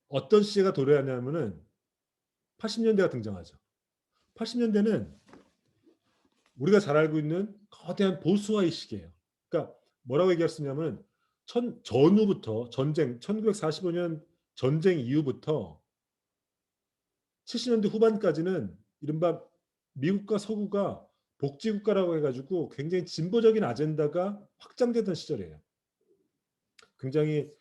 어떤 시대가 도래하냐면은 80년대가 등장하죠. 80년대는 우리가 잘 알고 있는 거대한 보수화의 시기예요. 그러니까 뭐라고 얘기할 수 있냐면 전후부터 전쟁 1945년 전쟁 이후부터 70년대 후반까지는 이른바 미국과 서구가 복지국가라고 해가지고 굉장히 진보적인 아젠다가 확장되던 시절이에요. 굉장히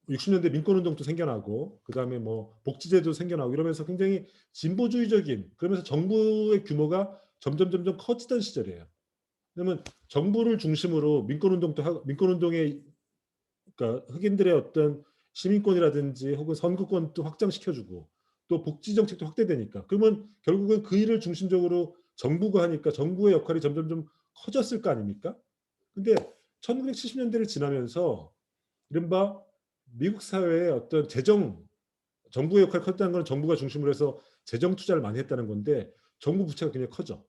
60년대 민권운동도 생겨나고 그다음에 뭐 복지제도 생겨나고 이러면서 굉장히 진보주의적인, 그러면서 정부의 규모가 점점 커지던 시절이에요. 왜냐면 정부를 중심으로 민권운동의 그러니까 흑인들의 어떤 시민권이라든지 혹은 선거권도 확장시켜주고 또 복지 정책도 확대되니까 그러면 결국은 그 일을 중심적으로 정부가 하니까 정부의 역할이 점점 커졌을 거 아닙니까? 근데 1970년대를 지나면서 이른바 미국 사회의 어떤 정부의 역할이 컸다는 건 정부가 중심으로 해서 재정 투자를 많이 했다는 건데 정부 부채가 굉장히 커져.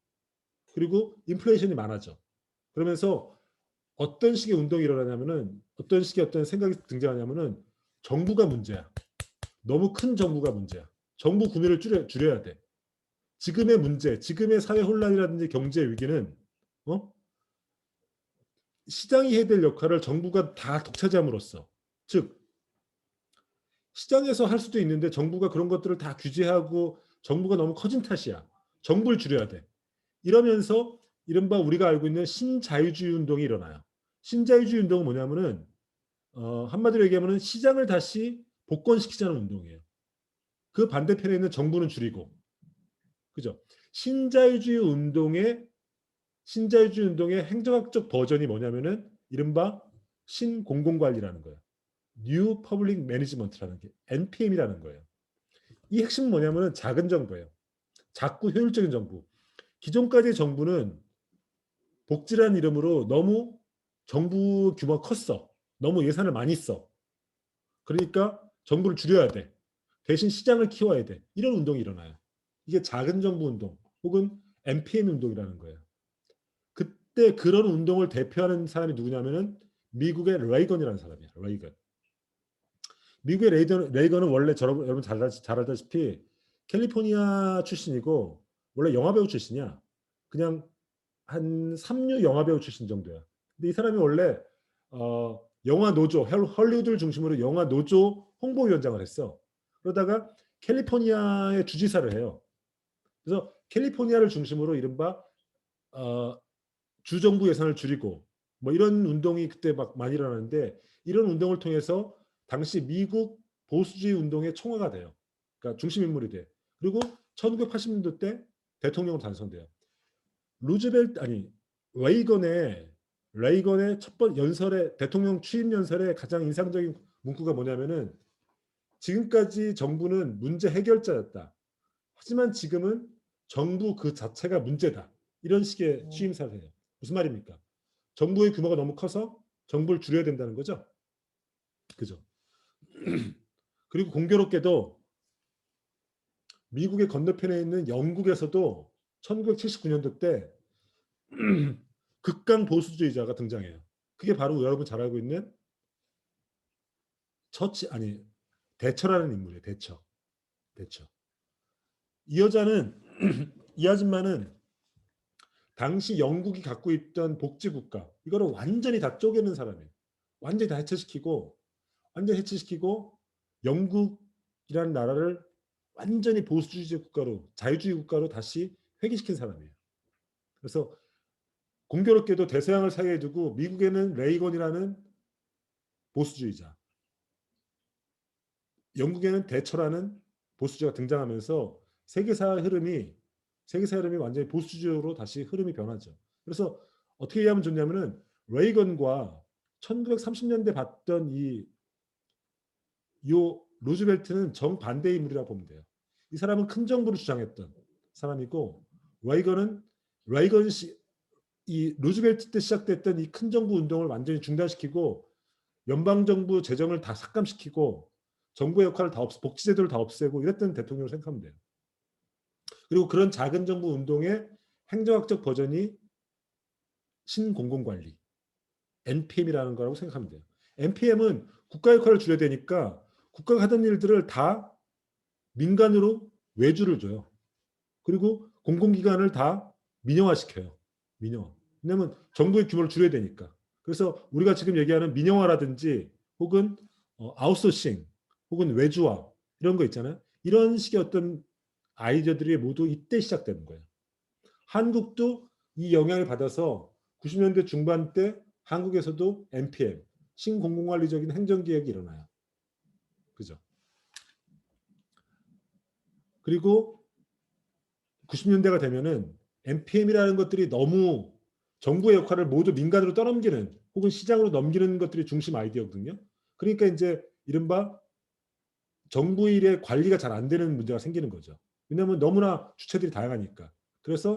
그리고 인플레이션이 많아져. 그러면서 어떤 식의 운동이 일어나냐면은 어떤 식의 어떤 생각이 등장하냐면은 정부가 문제야. 너무 큰 정부가 문제야. 정부 구매를 줄여야 돼. 지금의 문제, 지금의 사회 혼란이라든지 경제 위기는 시장이 해야 될 역할을 정부가 다 독차지함으로써, 즉 시장에서 할 수도 있는데 정부가 그런 것들을 다 규제하고 정부가 너무 커진 탓이야. 정부를 줄여야 돼. 이러면서 이른바 우리가 알고 있는 신자유주의 운동이 일어나요. 신자유주의 운동은 뭐냐면은 한마디로 얘기하면은 시장을 다시 복권시키자는 운동이에요. 그 반대편에 있는 정부는 줄이고, 그죠? 신자유주의 운동의 행정학적 버전이 뭐냐면은 이른바 신공공관리라는 거예요. New Public Management라는 게 NPM이라는 거예요. 이 핵심은 뭐냐면은 작은 정부예요. 작고 효율적인 정부. 기존까지의 정부는 복지라는 이름으로 너무 정부 규모가 컸어. 너무 예산을 많이 써. 그러니까 정부를 줄여야 돼. 대신 시장을 키워야 돼. 이런 운동이 일어나요. 이게 작은 정부 운동 혹은 NPM 운동이라는 거예요. 그때 그런 운동을 대표하는 사람이 누구냐면은 미국의 레이건이라는 사람이에요. 레이건. 미국의 레이건은 원래 여러분 잘 알다시피 캘리포니아 출신이고 원래 영화배우 출신이야. 그냥 한 3류 영화배우 출신 정도야. 근데 이 사람이 원래 영화 노조, 헐리우드를 중심으로 영화 노조 홍보위원장을 했어. 그러다가 캘리포니아의 주지사를 해요. 그래서 캘리포니아를 중심으로 이른바 주정부 예산을 줄이고 뭐 이런 운동이 그때 막 많이 일어나는데 이런 운동을 통해서 당시 미국 보수주의 운동의 총화가 돼요. 그러니까 중심 인물이 돼. 그리고 1980년대 때 대통령으로 당선돼요. 레이건의 첫 번 연설의 대통령 취임 연설의 가장 인상적인 문구가 뭐냐면은 지금까지 정부는 문제 해결자였다. 하지만 지금은 정부 그 자체가 문제다. 이런 식의 취임사를 해요. 무슨 말입니까? 정부의 규모가 너무 커서 정부를 줄여야 된다는 거죠. 그죠? 그리고 공교롭게도 미국의 건너편에 있는 영국에서도 1979년도 때 극강 보수주의자가 등장해요. 그게 바로 여러분 잘 알고 있는 대처라는 인물이에요. 대처. 이 여자는 이 아줌마는 당시 영국이 갖고 있던 복지국가 이거를 완전히 다 쪼개는 사람이에요. 완전히 다 해체시키고 영국이라는 나라를 완전히 보수주의 국가로 자유주의 국가로 다시 회귀시킨 사람이에요. 그래서 공교롭게도 대서양을 사이에 두고 미국에는 레이건이라는 보수주의자, 영국에는 대처라는 보수주의가 등장하면서 세계사의 흐름이 완전히 보수주의로 다시 흐름이 변하죠. 그래서 어떻게 이해하면 좋냐면은 레이건과 1930년대 봤던 루즈벨트는 정반대의 인물이라고 보면 돼요. 이 사람은 큰 정부를 주장했던 사람이고 루즈벨트 때 시작됐던 이 큰 정부 운동을 완전히 중단시키고 연방정부 재정을 다 삭감시키고 정부의 역할을 복지제도를 다 없애고 이랬던 대통령을 생각하면 돼요. 그리고 그런 작은 정부 운동의 행정학적 버전이 신공공관리 NPM이라는 거라고 생각하면 돼요. NPM은 국가 역할을 줄여야 되니까 국가가 하던 일들을 다 민간으로 외주를 줘요. 그리고 공공기관을 다 민영화시켜요. 민영화. 왜냐하면 정부의 규모를 줄여야 되니까. 그래서 우리가 지금 얘기하는 민영화라든지 혹은 아웃소싱 혹은 외주화 이런 거 있잖아요. 이런 식의 어떤 아이디어들이 모두 이때 시작되는 거예요. 한국도 이 영향을 받아서 90년대 중반 때 한국에서도 NPM, 신공공관리적인 행정개혁이 일어나요. 그죠? 그리고 90년대가 되면은 NPM이라는 것들이 너무 정부의 역할을 모두 민간으로 떠넘기는 혹은 시장으로 넘기는 것들이 중심 아이디어거든요. 그러니까 이제 이른바 정부 일의 관리가 잘 안 되는 문제가 생기는 거죠. 왜냐하면 너무나 주체들이 다양하니까. 그래서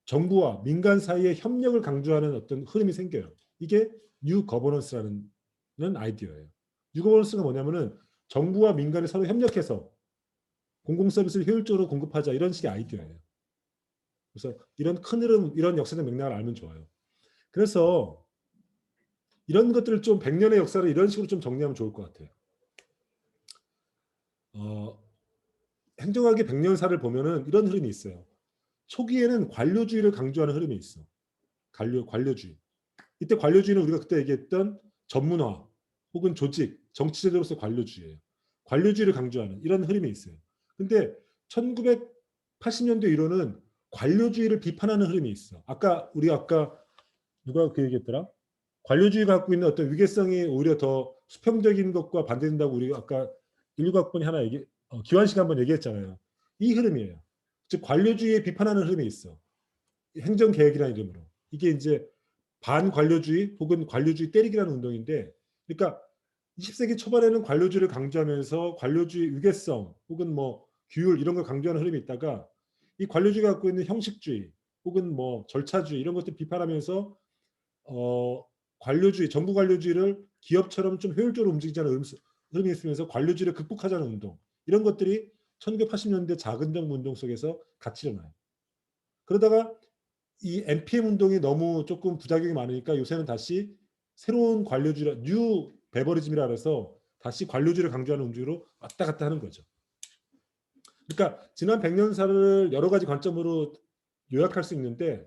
정부와 민간 사이의 협력을 강조하는 어떤 흐름이 생겨요. 이게 뉴 거버넌스라는 아이디어예요. 뉴 거버넌스가 뭐냐면은 정부와 민간이 서로 협력해서 공공 서비스를 효율적으로 공급하자 이런 식의 아이디어예요. 그래서 이런 큰 흐름, 이런 역사적 맥락을 알면 좋아요. 그래서 이런 것들을 좀 100년의 역사를 이런 식으로 좀 정리하면 좋을 것 같아요. 행정학의 100년사를 보면은 이런 흐름이 있어요. 초기에는 관료주의를 강조하는 흐름이 있어. 관료주의. 이때 관료주의는 우리가 그때 얘기했던 전문화 혹은 조직, 정치제도로서 관료주의예요. 관료주의를 강조하는 이런 흐름이 있어요. 근데 1980년대 이후로는 관료주의를 비판하는 흐름이 있어. 우리가 아까 누가 그 얘기했더라? 관료주의가 갖고 있는 어떤 위계성이 오히려 더 수평적인 것과 반대된다고 우리가 아까 인류학번이 하나 기환 씨가 한번 얘기했잖아요. 이 흐름이에요. 즉 관료주의에 비판하는 흐름이 있어. 행정개혁이라는 이름으로. 이게 이제 반관료주의 혹은 관료주의 때리기라는 운동인데, 그러니까 20세기 초반에는 관료주의를 강조하면서 관료주의 위계성 혹은 뭐 규율 이런 걸 강조하는 흐름이 있다가 이 관료주의가 갖고 있는 형식주의 혹은 뭐 절차주의 이런 것들 비판하면서 정부 관료주의를 기업처럼 좀 효율적으로 움직이자는 흐름이 있으면서 관료주의를 극복하자는 운동 이런 것들이 1980년대 작은 정부 운동 속에서 같이 일어나요. 그러다가 이 NPM 운동이 너무 조금 부작용이 많으니까 요새는 다시 새로운 관료주의, 뉴 베버리즘이라 해서 다시 관료주의를 강조하는 움직임으로 왔다 갔다 하는 거죠. 그러니까 지난 100년사를 여러 가지 관점으로 요약할 수 있는데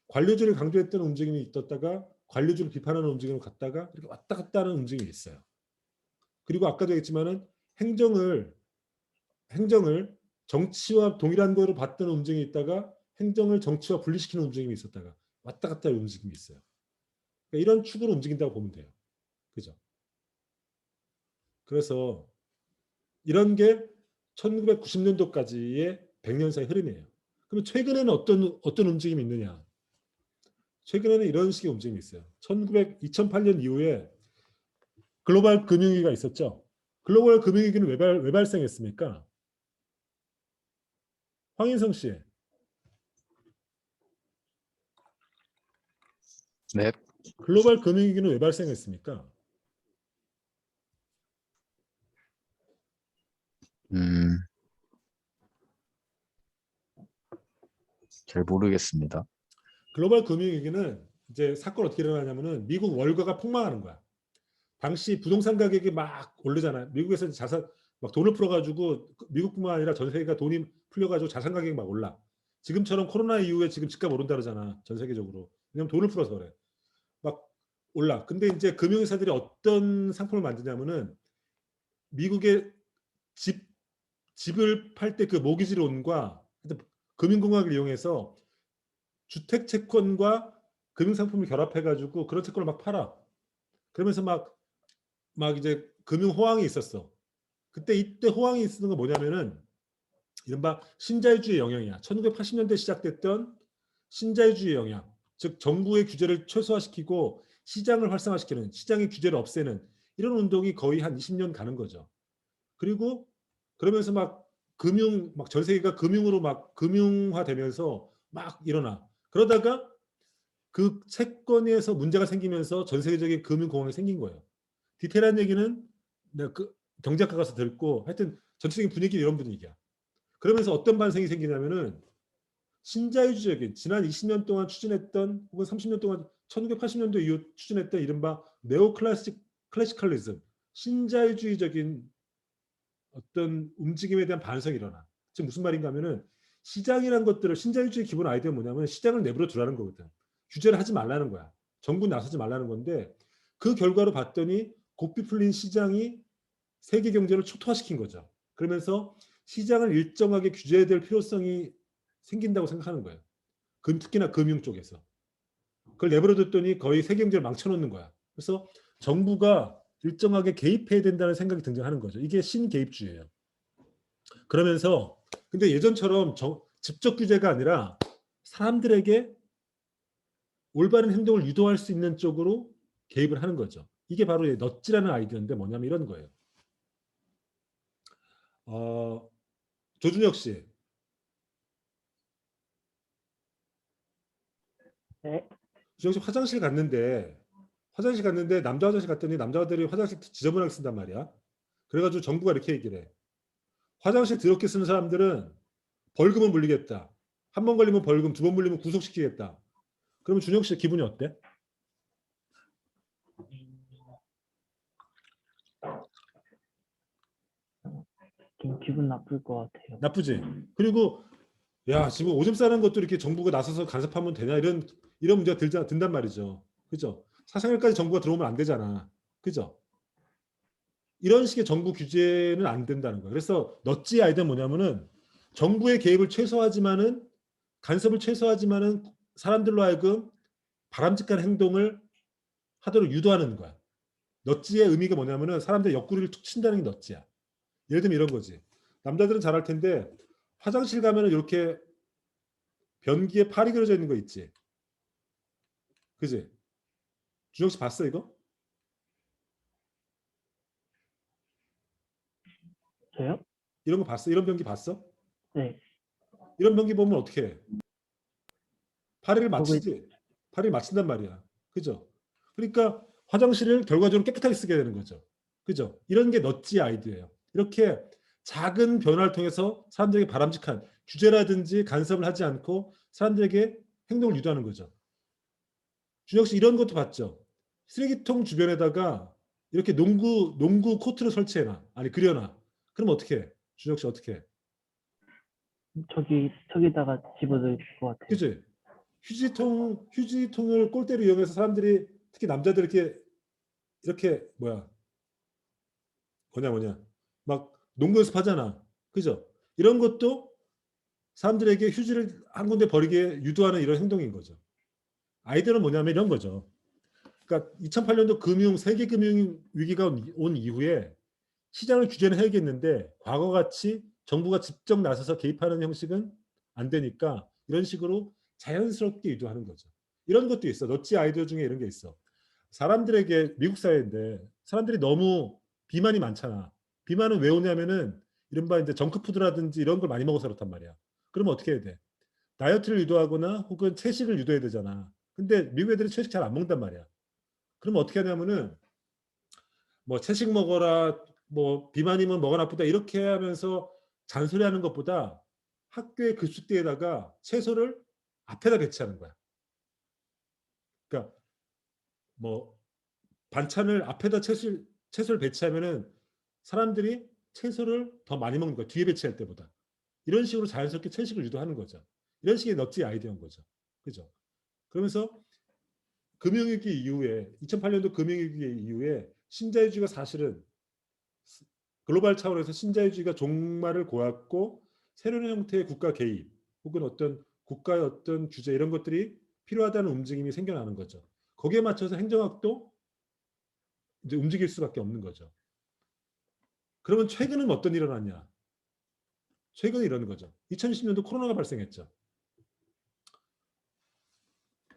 관료주의를 강조했던 움직임이 있었다가 관료주의를 비판하는 움직임으로 갔다가 이렇게 왔다 갔다 하는 움직임이 있어요. 그리고 아까도 얘기했지만은 행정을 정치와 동일한 거로 봤던 움직임이 있다가 행정을 정치와 분리시키는 움직임이 있었다가 왔다 갔다 하는 움직임이 있어요. 그러니까 이런 축으로 움직인다고 보면 돼요. 그죠? 그래서 이런 게 1990년도까지의 100년사의 흐름이에요. 그럼 최근에는 어떤 움직임이 있느냐? 최근에는 이런 식의 움직임이 있어요. 2008년 이후에 글로벌 금융위기가 있었죠. 글로벌 금융위기는 왜 발생했습니까? 황인성 씨. 네. 글로벌 금융위기는 왜 발생했습니까? 잘 모르겠습니다. 글로벌 금융위기는 이제 사건 어떻게 일어나냐면은 미국 월가가 폭망하는 거야. 당시 부동산 가격이 막 오르잖아요. 미국에서 자산 막 돈을 풀어가지고 미국뿐만 아니라 전 세계가 돈이 풀려가지고 자산 가격이 막 올라. 지금처럼 코로나 이후에 지금 집값 오른다 그러잖아. 전 세계적으로. 왜냐면 돈을 풀어서 그래. 막 올라. 근데 이제 금융회사들이 어떤 상품을 만드냐면은 미국의 집을 팔 때 그 모기지론과 금융공학을 이용해서 주택 채권과 금융 상품을 결합해가지고 그런 채권을 막 팔아. 그러면서 막 이제 금융 호황이 있었어. 이때 호황이 있었던 건 뭐냐면은 이른바 신자유주의 영향이야. 1980년대 시작됐던 신자유주의 영향. 즉 정부의 규제를 최소화시키고 시장을 활성화시키는, 시장의 규제를 없애는 이런 운동이 거의 한 20년 가는 거죠. 그리고 그러면서 전 세계가 금융으로 막 금융화되면서 막 일어나. 그러다가 그 채권에서 문제가 생기면서 전 세계적인 금융공황이 생긴 거예요. 디테일한 얘기는 내가 경제학과 가서 듣고 하여튼 전체적인 분위기는 이런 분위기야. 그러면서 어떤 반성이 생기냐면은 신자유주의적인 지난 20년 동안 추진했던 혹은 30년 동안 1980년도 이후 추진했던 이른바 클래시컬리즘 신자유주의적인 어떤 움직임에 대한 반성이 일어나. 지금 무슨 말인가 하면은 시장이란 것들을 신자유주의 기본 아이디어는 뭐냐면 시장을 내버려 두라는 거거든. 규제를 하지 말라는 거야. 정부 나서지 말라는 건데 그 결과로 봤더니 고삐 풀린 시장이 세계 경제를 초토화시킨 거죠. 그러면서 시장을 일정하게 규제해야 될 필요성이 생긴다고 생각하는 거예요. 특히나 금융 쪽에서. 그걸 내버려 뒀더니 거의 세계 경제를 망쳐놓는 거야. 그래서 정부가 일정하게 개입해야 된다는 생각이 등장하는 거죠. 이게 신개입주의예요. 그러면서 근데 예전처럼 직접 규제가 아니라 사람들에게 올바른 행동을 유도할 수 있는 쪽으로 개입을 하는 거죠. 이게 바로 넛지라는 아이디어인데 뭐냐면 이런 거예요. 조준혁 씨. 네. 조준혁 씨 화장실 갔는데 남자 화장실 갔더니 남자들이 화장실 지저분하게 쓴단 말이야. 그래가지고 정부가 이렇게 얘기를 해. 화장실 더럽게 쓰는 사람들은 벌금은 물리겠다. 한 번 걸리면 벌금, 두 번 물리면 구속시키겠다. 그러면 준혁 씨 기분이 어때? 기분 나쁠 것 같아요. 나쁘지? 그리고 야 지금 오줌 싸는 것도 이렇게 정부가 나서서 간섭하면 되냐 이런 문제가 든단 말이죠. 그죠? 사생활까지 정부가 들어오면 안 되잖아. 그죠? 이런 식의 정부 규제는 안 된다는 거예요. 그래서 넛지 아이디어는 뭐냐면은 정부의 개입을 최소화하지만은 간섭을 최소화하지만은 사람들로 하여금 바람직한 행동을 하도록 유도하는 거야. 넛지의 의미가 뭐냐면은 사람들의 옆구리를 툭 친다는 게 넛지야. 예를 들면 이런 거지. 남자들은 잘 알 텐데 화장실 가면은 이렇게 변기에 팔이 그려져 있는 거 있지. 그지? 준혁 씨 봤어 이거? 저요? 이런 거 봤어? 이런 변기 봤어? 네. 이런 변기 보면 어떻게 해? 파리를 맞추지? 파리를 맞춘단 말이야. 그죠? 그러니까 화장실을 결과적으로 깨끗하게 쓰게 되는 거죠. 그죠? 이런 게 넛지 아이디어예요. 이렇게 작은 변화를 통해서 사람들에게 바람직한 규제라든지 간섭을 하지 않고 사람들에게 행동을 유도하는 거죠. 준혁 씨 이런 것도 봤죠? 쓰레기통 주변에다가 이렇게 농구 코트를 설치해놔. 아니 그려놔. 그럼 어떻게 해? 준혁 씨 어떻게 해? 저기다가 집어넣을 것 같아요. 그지? 휴지통을 꼴대로 이용해서 사람들이 특히 남자들 이렇게 뭐냐 막 농구 연습하잖아. 그죠? 이런 것도 사람들에게 휴지를 한 군데 버리게 유도하는 이런 행동인 거죠. 아이디어는 뭐냐면 이런 거죠. 그러니까 2008년도 세계 금융 위기가 온 이후에 시장을 규제는 해야겠는데 과거같이 정부가 직접 나서서 개입하는 형식은 안 되니까 이런 식으로 자연스럽게 유도하는 거죠. 이런 것도 있어. 너치 아이디어 중에 이런 게 있어. 사람들에게 미국 사회인데 사람들이 너무 비만이 많잖아. 비만은 왜 오냐면은 이른바 이제 정크푸드라든지 이런 걸 많이 먹어서 그렇단 말이야. 그러면 어떻게 해야 돼? 다이어트를 유도하거나 혹은 채식을 유도해야 되잖아. 근데 미국 애들이 채식 잘 안 먹는단 말이야. 그러면 어떻게 하냐면은 뭐 채식 먹어라, 뭐 비만이면 뭐가 나쁘다 이렇게 하면서 잔소리하는 것보다 학교의 급식대에다가 채소를 앞에다 배치하는 거야. 그러니까 뭐 반찬을 앞에다 채소를 배치하면은 사람들이 채소를 더 많이 먹는 거야. 뒤에 배치할 때보다. 이런 식으로 자연스럽게 채식을 유도하는 거죠. 이런 식의 넛지 아이디어인 거죠. 그죠? 그러면서 금융위기 이후에 2008년도 금융위기 이후에 신자유주의가 사실은 글로벌 차원에서 신자유주의가 종말을 고았고 새로운 형태의 국가 개입 혹은 어떤 국가의 어떤 규제 이런 것들이 필요하다는 움직임이 생겨나는 거죠. 거기에 맞춰서 행정학도 이제 움직일 수밖에 없는 거죠. 그러면 최근은 어떤 일이 일어났냐? 최근에 이러는 거죠. 2020년도 코로나가 발생했죠.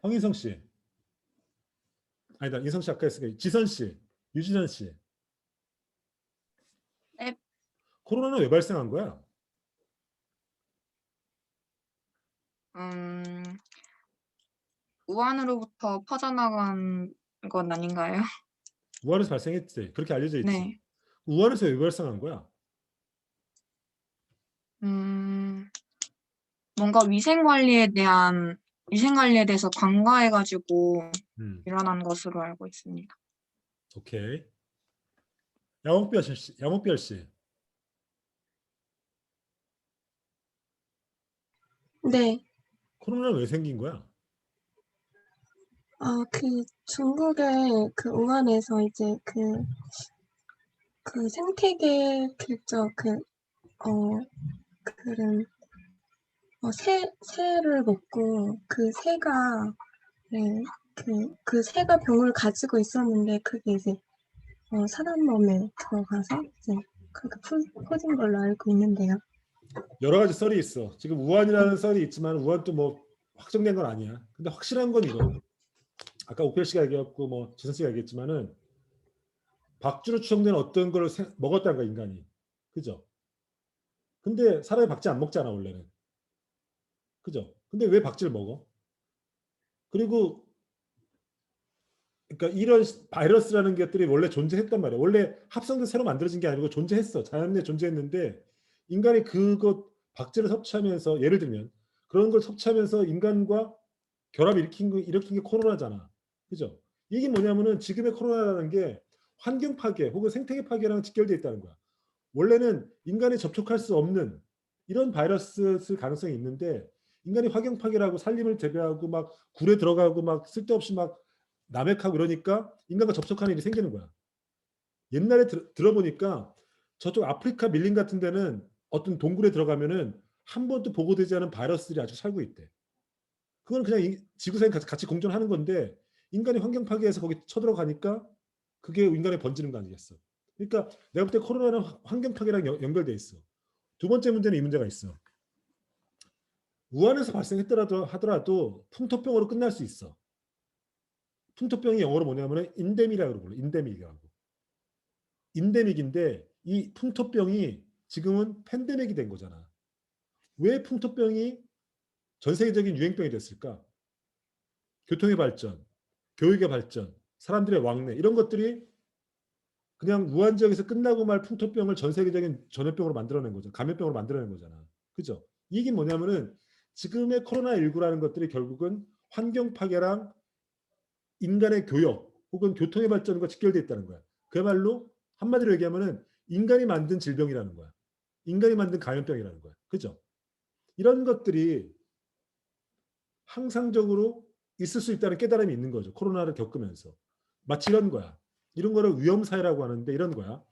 황인성 씨, 아니다 인성 씨 아까 했으니까 지선 씨, 유진현 씨. 네. 코로나는 왜 발생한 거야? 우한으로부터 퍼져나간 건 아닌가요? 우한에서 발생했지. 그렇게 알려져 있지. 네. 우한에서 왜 발생한 거야? 뭔가 위생 관리에 대해서 간과해가지고 일어난 것으로 알고 있습니다. 오케이. 양옥별 씨. 네. 코로나는 왜 생긴 거야? 중국의 우한에서 이제 생태계 그런 새를 먹고 새가 병을 가지고 있었는데 그게 이제 사람 몸에 들어가서 이제 그렇게 퍼진 걸로 알고 있는데요. 여러 가지 썰이 있어. 지금 우한이라는 썰이 있지만 우한도 뭐 확정된 건 아니야. 근데 확실한 건 이거야. 아까 옥별 씨가 얘기했고 뭐 지선 씨가 얘기했지만은 박쥐로 추정되는 어떤 걸 먹었다는 거야 인간이. 그죠? 근데 사람이 박쥐 안 먹잖아 원래는. 그죠? 근데 왜 박쥐를 먹어? 그리고 그러니까 이런 바이러스라는 것들이 원래 존재했단 말이야. 원래 합성돼서 새로 만들어진 게 아니고 존재했어. 자연에 존재했는데 인간이 그것 박쥐를 섭취하면서 예를 들면 그런 걸 섭취하면서 인간과 결합 일으킨 게 코로나잖아. 그죠? 이게 뭐냐면은 지금의 코로나라는 게 환경 파괴 혹은 생태계 파괴랑 직결되어 있다는 거야. 원래는 인간이 접촉할 수 없는 이런 바이러스일 가능성이 있는데 인간이 환경 파괴라고 산림을 재배하고 막 굴에 들어가고 막 쓸데없이 막 남획하고 이러니까 인간과 접촉하는 일이 생기는 거야. 옛날에 들어보니까 저쪽 아프리카 밀림 같은 데는 어떤 동굴에 들어가면은 한 번도 보고되지 않은 바이러스들이 아주 살고 있대. 그건 그냥 지구상에 같이 공존하는 건데 인간이 환경 파괴해서 거기 쳐들어가니까 그게 인간에 번지는 거 아니겠어. 그러니까 내가 볼 때 코로나는 환경 파괴랑 연결돼 있어. 두 번째 문제는 이 문제가 있어. 우한에서 발생했더라도 하더라도 풍토병으로 끝날 수 있어. 풍토병이 영어로 뭐냐면 인데믹이라고 불러. 인데믹이라고. 인데믹인데 이 풍토병이 지금은 팬데믹이 된 거잖아. 왜 풍토병이 전 세계적인 유행병이 됐을까? 교통의 발전, 교육의 발전, 사람들의 왕래 이런 것들이 그냥 우한 지역에서 끝나고 말 풍토병을 전 세계적인 전염병으로 만들어낸 거죠. 감염병으로 만들어낸 거잖아. 그죠? 이게 뭐냐면은 지금의 코로나19라는 것들이 결국은 환경 파괴랑 인간의 교역 혹은 교통의 발전과 직결되어 있다는 거야. 그야말로 한마디로 얘기하면은 인간이 만든 질병이라는 거야. 인간이 만든 감염병이라는 거야. 그죠? 이런 것들이 항상적으로 있을 수 있다는 깨달음이 있는 거죠. 코로나를 겪으면서. 마치 이런 거야. 이런 거를 위험사회라고 하는데 이런 거야.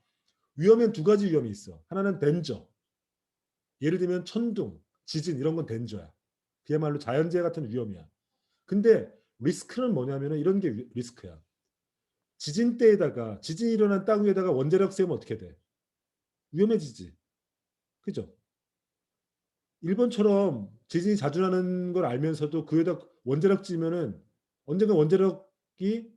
위험엔 두 가지 위험이 있어. 하나는 덴저. 예를 들면 천둥, 지진 이런 건 덴저야. 그야말로 자연재해 같은 위험이야. 근데 리스크는 뭐냐면 이런 게 리스크야. 지진 때에다가 지진이 일어난 땅 위에다가 원자력 세우면 어떻게 돼? 위험해지지. 그죠? 일본처럼 지진이 자주 나는 걸 알면서도 그 위에다 원자력 지으면은 언젠가 원자력이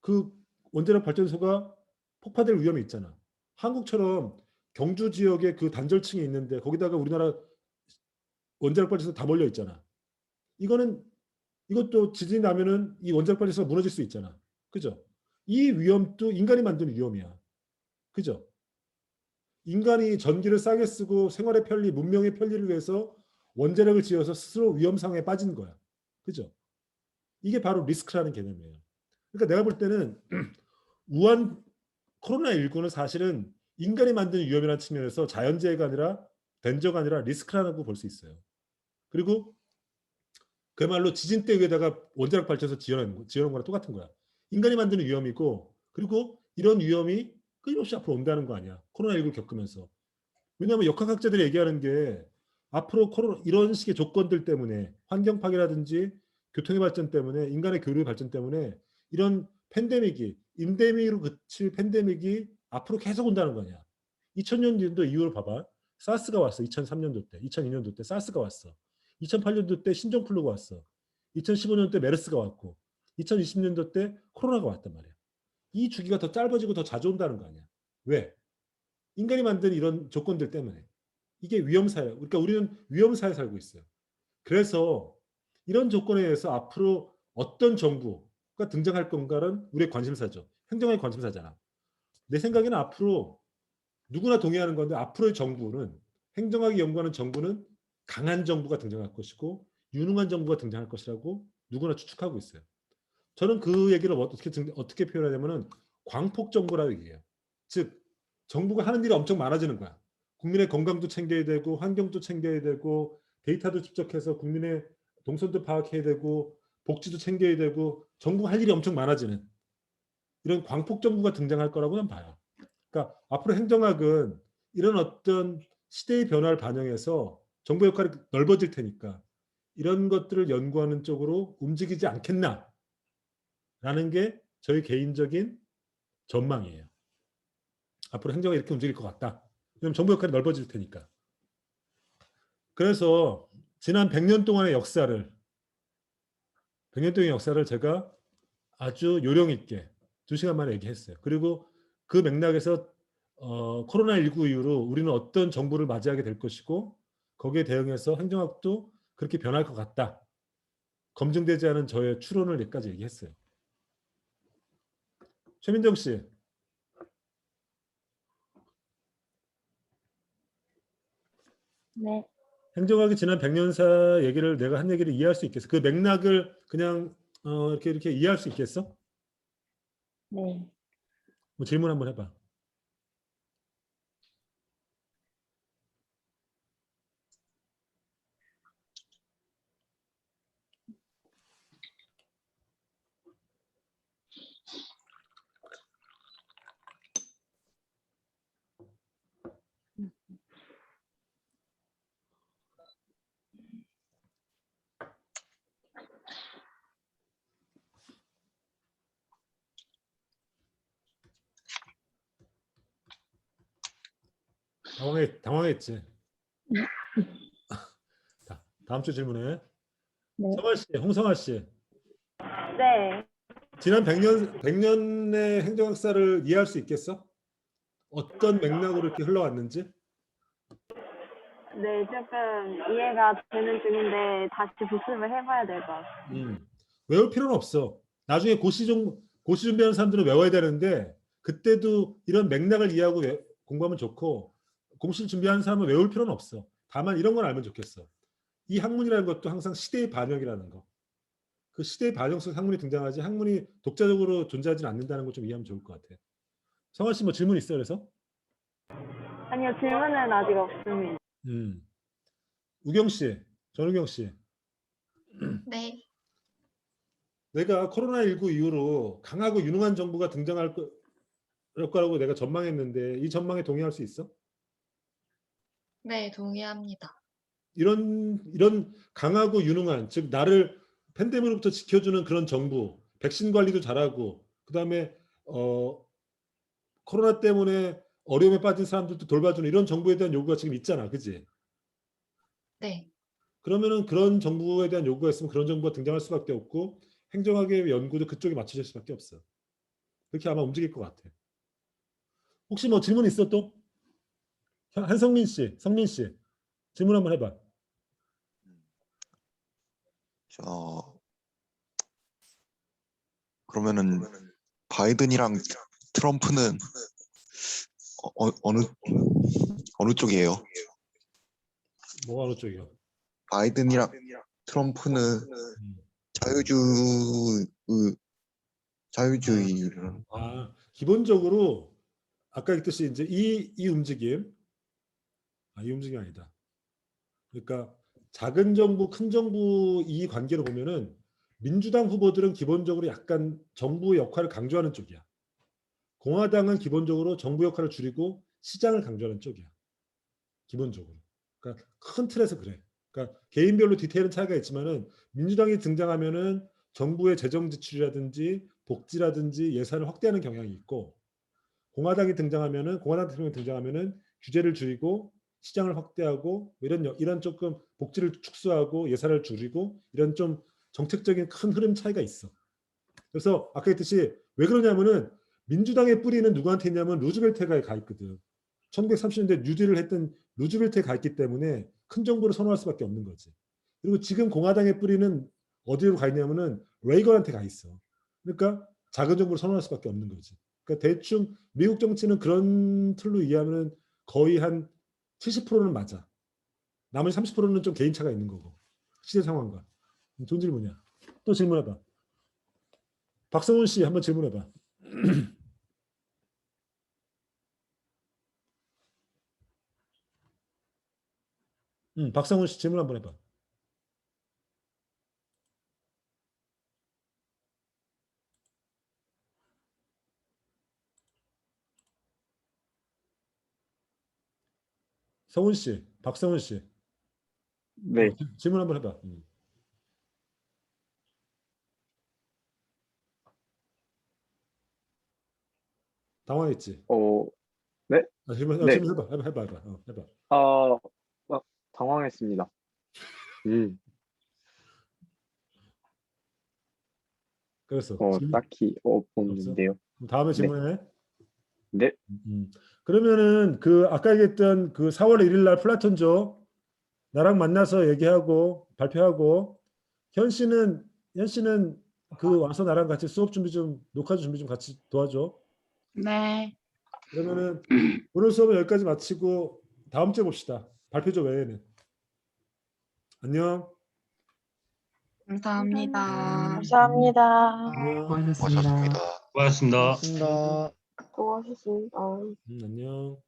그 원자력 발전소가 폭파될 위험이 있잖아. 한국처럼 경주 지역에 그 단절층이 있는데 거기다가 우리나라 원자력 발전소 다 몰려 있잖아. 이것도 지진이 나면은 이 원자력 발전소가 무너질 수 있잖아. 그죠? 이 위험도 인간이 만든 위험이야. 그죠? 인간이 전기를 싸게 쓰고 생활의 편리, 문명의 편리를 위해서 원자력을 지어서 스스로 위험 상황에 빠진 거야. 그죠? 이게 바로 리스크라는 개념이에요. 그러니까 내가 볼 때는 우한 코로나19는 사실은 인간이 만든 위험이라는 측면에서 자연재해가 아니라 덴저가 아니라 리스크라고 볼 수 있어요. 그리고 그야말로 지진 때 위에다가 원자력 발전소 지어놓은 거랑 똑같은 거야. 인간이 만드는 위험이고 그리고 이런 위험이 끊임없이 앞으로 온다는 거 아니야. 코로나19를 겪으면서. 왜냐하면 역학학자들이 얘기하는 게 앞으로 이런 식의 조건들 때문에 환경 파괴라든지 교통의 발전 때문에 인간의 교류의 발전 때문에 이런 팬데믹이 인데믹으로 그칠 팬데믹이 앞으로 계속 온다는 거냐. 2000년도 이후로 봐봐. 사스가 왔어. 2003년도 때. 2002년도 때 사스가 왔어. 2008년도 때 신종플루가 왔어. 2015년도 때 메르스가 왔고 2020년도 때 코로나가 왔단 말이야. 이 주기가 더 짧아지고 더 자주 온다는 거 아니야. 왜? 인간이 만든 이런 조건들 때문에. 이게 위험사회. 그러니까 우리는 위험사회에 살고 있어요. 그래서 이런 조건에 의해서 앞으로 어떤 정부가 등장할 건가는 우리의 관심사죠. 행정의 관심사잖아. 내 생각에는 앞으로 누구나 동의하는 건데 앞으로의 정부는 행정학이 연구하는 정부는 강한 정부가 등장할 것이고 유능한 정부가 등장할 것이라고 누구나 추측하고 있어요. 저는 그 얘기를 어떻게 표현하냐면은 광폭 정부라고 얘기해요. 즉 정부가 하는 일이 엄청 많아지는 거야. 국민의 건강도 챙겨야 되고 환경도 챙겨야 되고 데이터도 집적해서 국민의 동선도 파악해야 되고 복지도 챙겨야 되고 정부가 할 일이 엄청 많아지는 이런 광폭 정부가 등장할 거라고는 봐요. 그러니까 앞으로 행정학은 이런 어떤 시대의 변화를 반영해서 정부 역할이 넓어질 테니까 이런 것들을 연구하는 쪽으로 움직이지 않겠나 라는 게 저희 개인적인 전망이에요. 앞으로 행정이 이렇게 움직일 것 같다. 왜냐하면 정부 역할이 넓어질 테니까. 그래서 지난 100년 동안의 역사를 제가 아주 요령 있게 2시간 만에 얘기했어요. 그리고 그 맥락에서 코로나19 이후로 우리는 어떤 정부를 맞이하게 될 것이고 거기에 대응해서 행정학도 그렇게 변할 것 같다. 검증되지 않은 저의 추론을 여기까지 얘기했어요. 최민정 씨. 네. 행정학이 지난 100년사 얘기를 내가 한 얘기를 이해할 수 있겠어? 그 맥락을 그냥 이렇게 이해할 수 있겠어? 네. 뭐 질문 한번 해봐. 당황했지. 다음 주 질문해. 네. 성아 씨, 홍성아 씨. 네. 지난 100년의 행정학사를 이해할 수 있겠어? 어떤 맥락으로 이렇게 흘러왔는지? 네, 조금 이해가 되는 중인데 다시 복습을 해봐야 될 것 같아요. 외울 필요는 없어. 나중에 고시 준비하는 사람들은 외워야 되는데 그때도 이런 맥락을 이해하고 공부하면 좋고 공시를 준비하는 사람은 외울 필요는 없어. 다만 이런 건 알면 좋겠어. 이 학문이라는 것도 항상 시대의 반영이라는 거. 그 시대의 반영 속 학문이 등장하지 학문이 독자적으로 존재하지는 않는다는 걸 좀 이해하면 좋을 것 같아. 성환 씨 뭐 질문 있어요? 그래서? 아니요, 질문은 아직 없습니다. 우경 씨, 전우경 씨. 네. 내가 코로나19 이후로 강하고 유능한 정부가 등장할 거라고 내가 전망했는데 이 전망에 동의할 수 있어? 네, 동의합니다. 이런 강하고 유능한, 즉 나를 팬데믹으로부터 지켜주는 그런 정부, 백신 관리도 잘하고 그다음에 코로나 때문에 어려움에 빠진 사람들도 돌봐주는 이런 정부에 대한 요구가 지금 있잖아, 그지? 네. 그러면은 그런 정부에 대한 요구가 있으면 그런 정부가 등장할 수밖에 없고 행정학의 연구도 그쪽에 맞춰질 수밖에 없어. 그렇게 아마 움직일 것 같아. 혹시 뭐 질문 있어 또? 한성민 씨, 성민 씨 질문 한번 해봐. 그러면은 바이든이랑 트럼프는 어느 쪽이에요? 뭐가 어느 쪽이요? 바이든이랑 트럼프는 자유주의를 기본적으로 아까 했듯이 이제 이 움직임, 이 움직임이 아니다. 그러니까 작은 정부, 큰 정부 이 관계로 보면은 민주당 후보들은 기본적으로 약간 정부의 역할을 강조하는 쪽이야. 공화당은 기본적으로 정부 역할을 줄이고 시장을 강조하는 쪽이야. 기본적으로. 그러니까 큰 틀에서 그래. 그러니까 개인별로 디테일은 차이가 있지만은 민주당이 등장하면은 정부의 재정 지출이라든지 복지라든지 예산을 확대하는 경향이 있고 공화당 같은 경우에 등장하면은 규제를 줄이고 시장을 확대하고 이런 조금 복지를 축소하고 예산을 줄이고 이런 좀 정책적인 큰 흐름 차이가 있어. 그래서 아까 했듯이 왜 그러냐면은 민주당의 뿌리는 누구한테 있냐면 루즈벨트가 가 있거든. 1930년대 뉴딜을 했던 루즈벨트에 가 있기 때문에 큰 정부를 선호할 수밖에 없는 거지. 그리고 지금 공화당의 뿌리는 어디로 가 있냐면은 레이건한테 가 있어. 그러니까 작은 정부를 선호할 수밖에 없는 거지. 그러니까 대충 미국 정치는 그런 틀로 이해하면 거의 한 70%는 맞아. 나머지 30%는 좀 개인차가 있는 거고. 시대 상황과. 좋은 질문이야. 또 질문해봐. 박성훈 씨 한번 질문해봐. 박성훈 씨 질문 한번 해봐. 성훈 씨, 박성훈 씨. 네. 질문 한번 해봐. 당황했지? 네? 질문 네. 해봐. 당황했습니다. 그래서 딱히 없는데요. 다음에 질문해. 네. 그러면은 아까 얘기했던 4월 1일 날 플라톤조 나랑 만나서 얘기하고 발표하고 현 씨는 와서 나랑 같이 수업 준비 좀 녹화 준비 좀 같이 도와줘. 네. 그러면은 오늘 수업은 여기까지 마치고 다음 주에 봅시다. 발표조 외에는. 안녕. 감사합니다. 감사합니다. 안녕. 고하셨습니다. 고맙습니다. 수고하셨습니다. 안녕.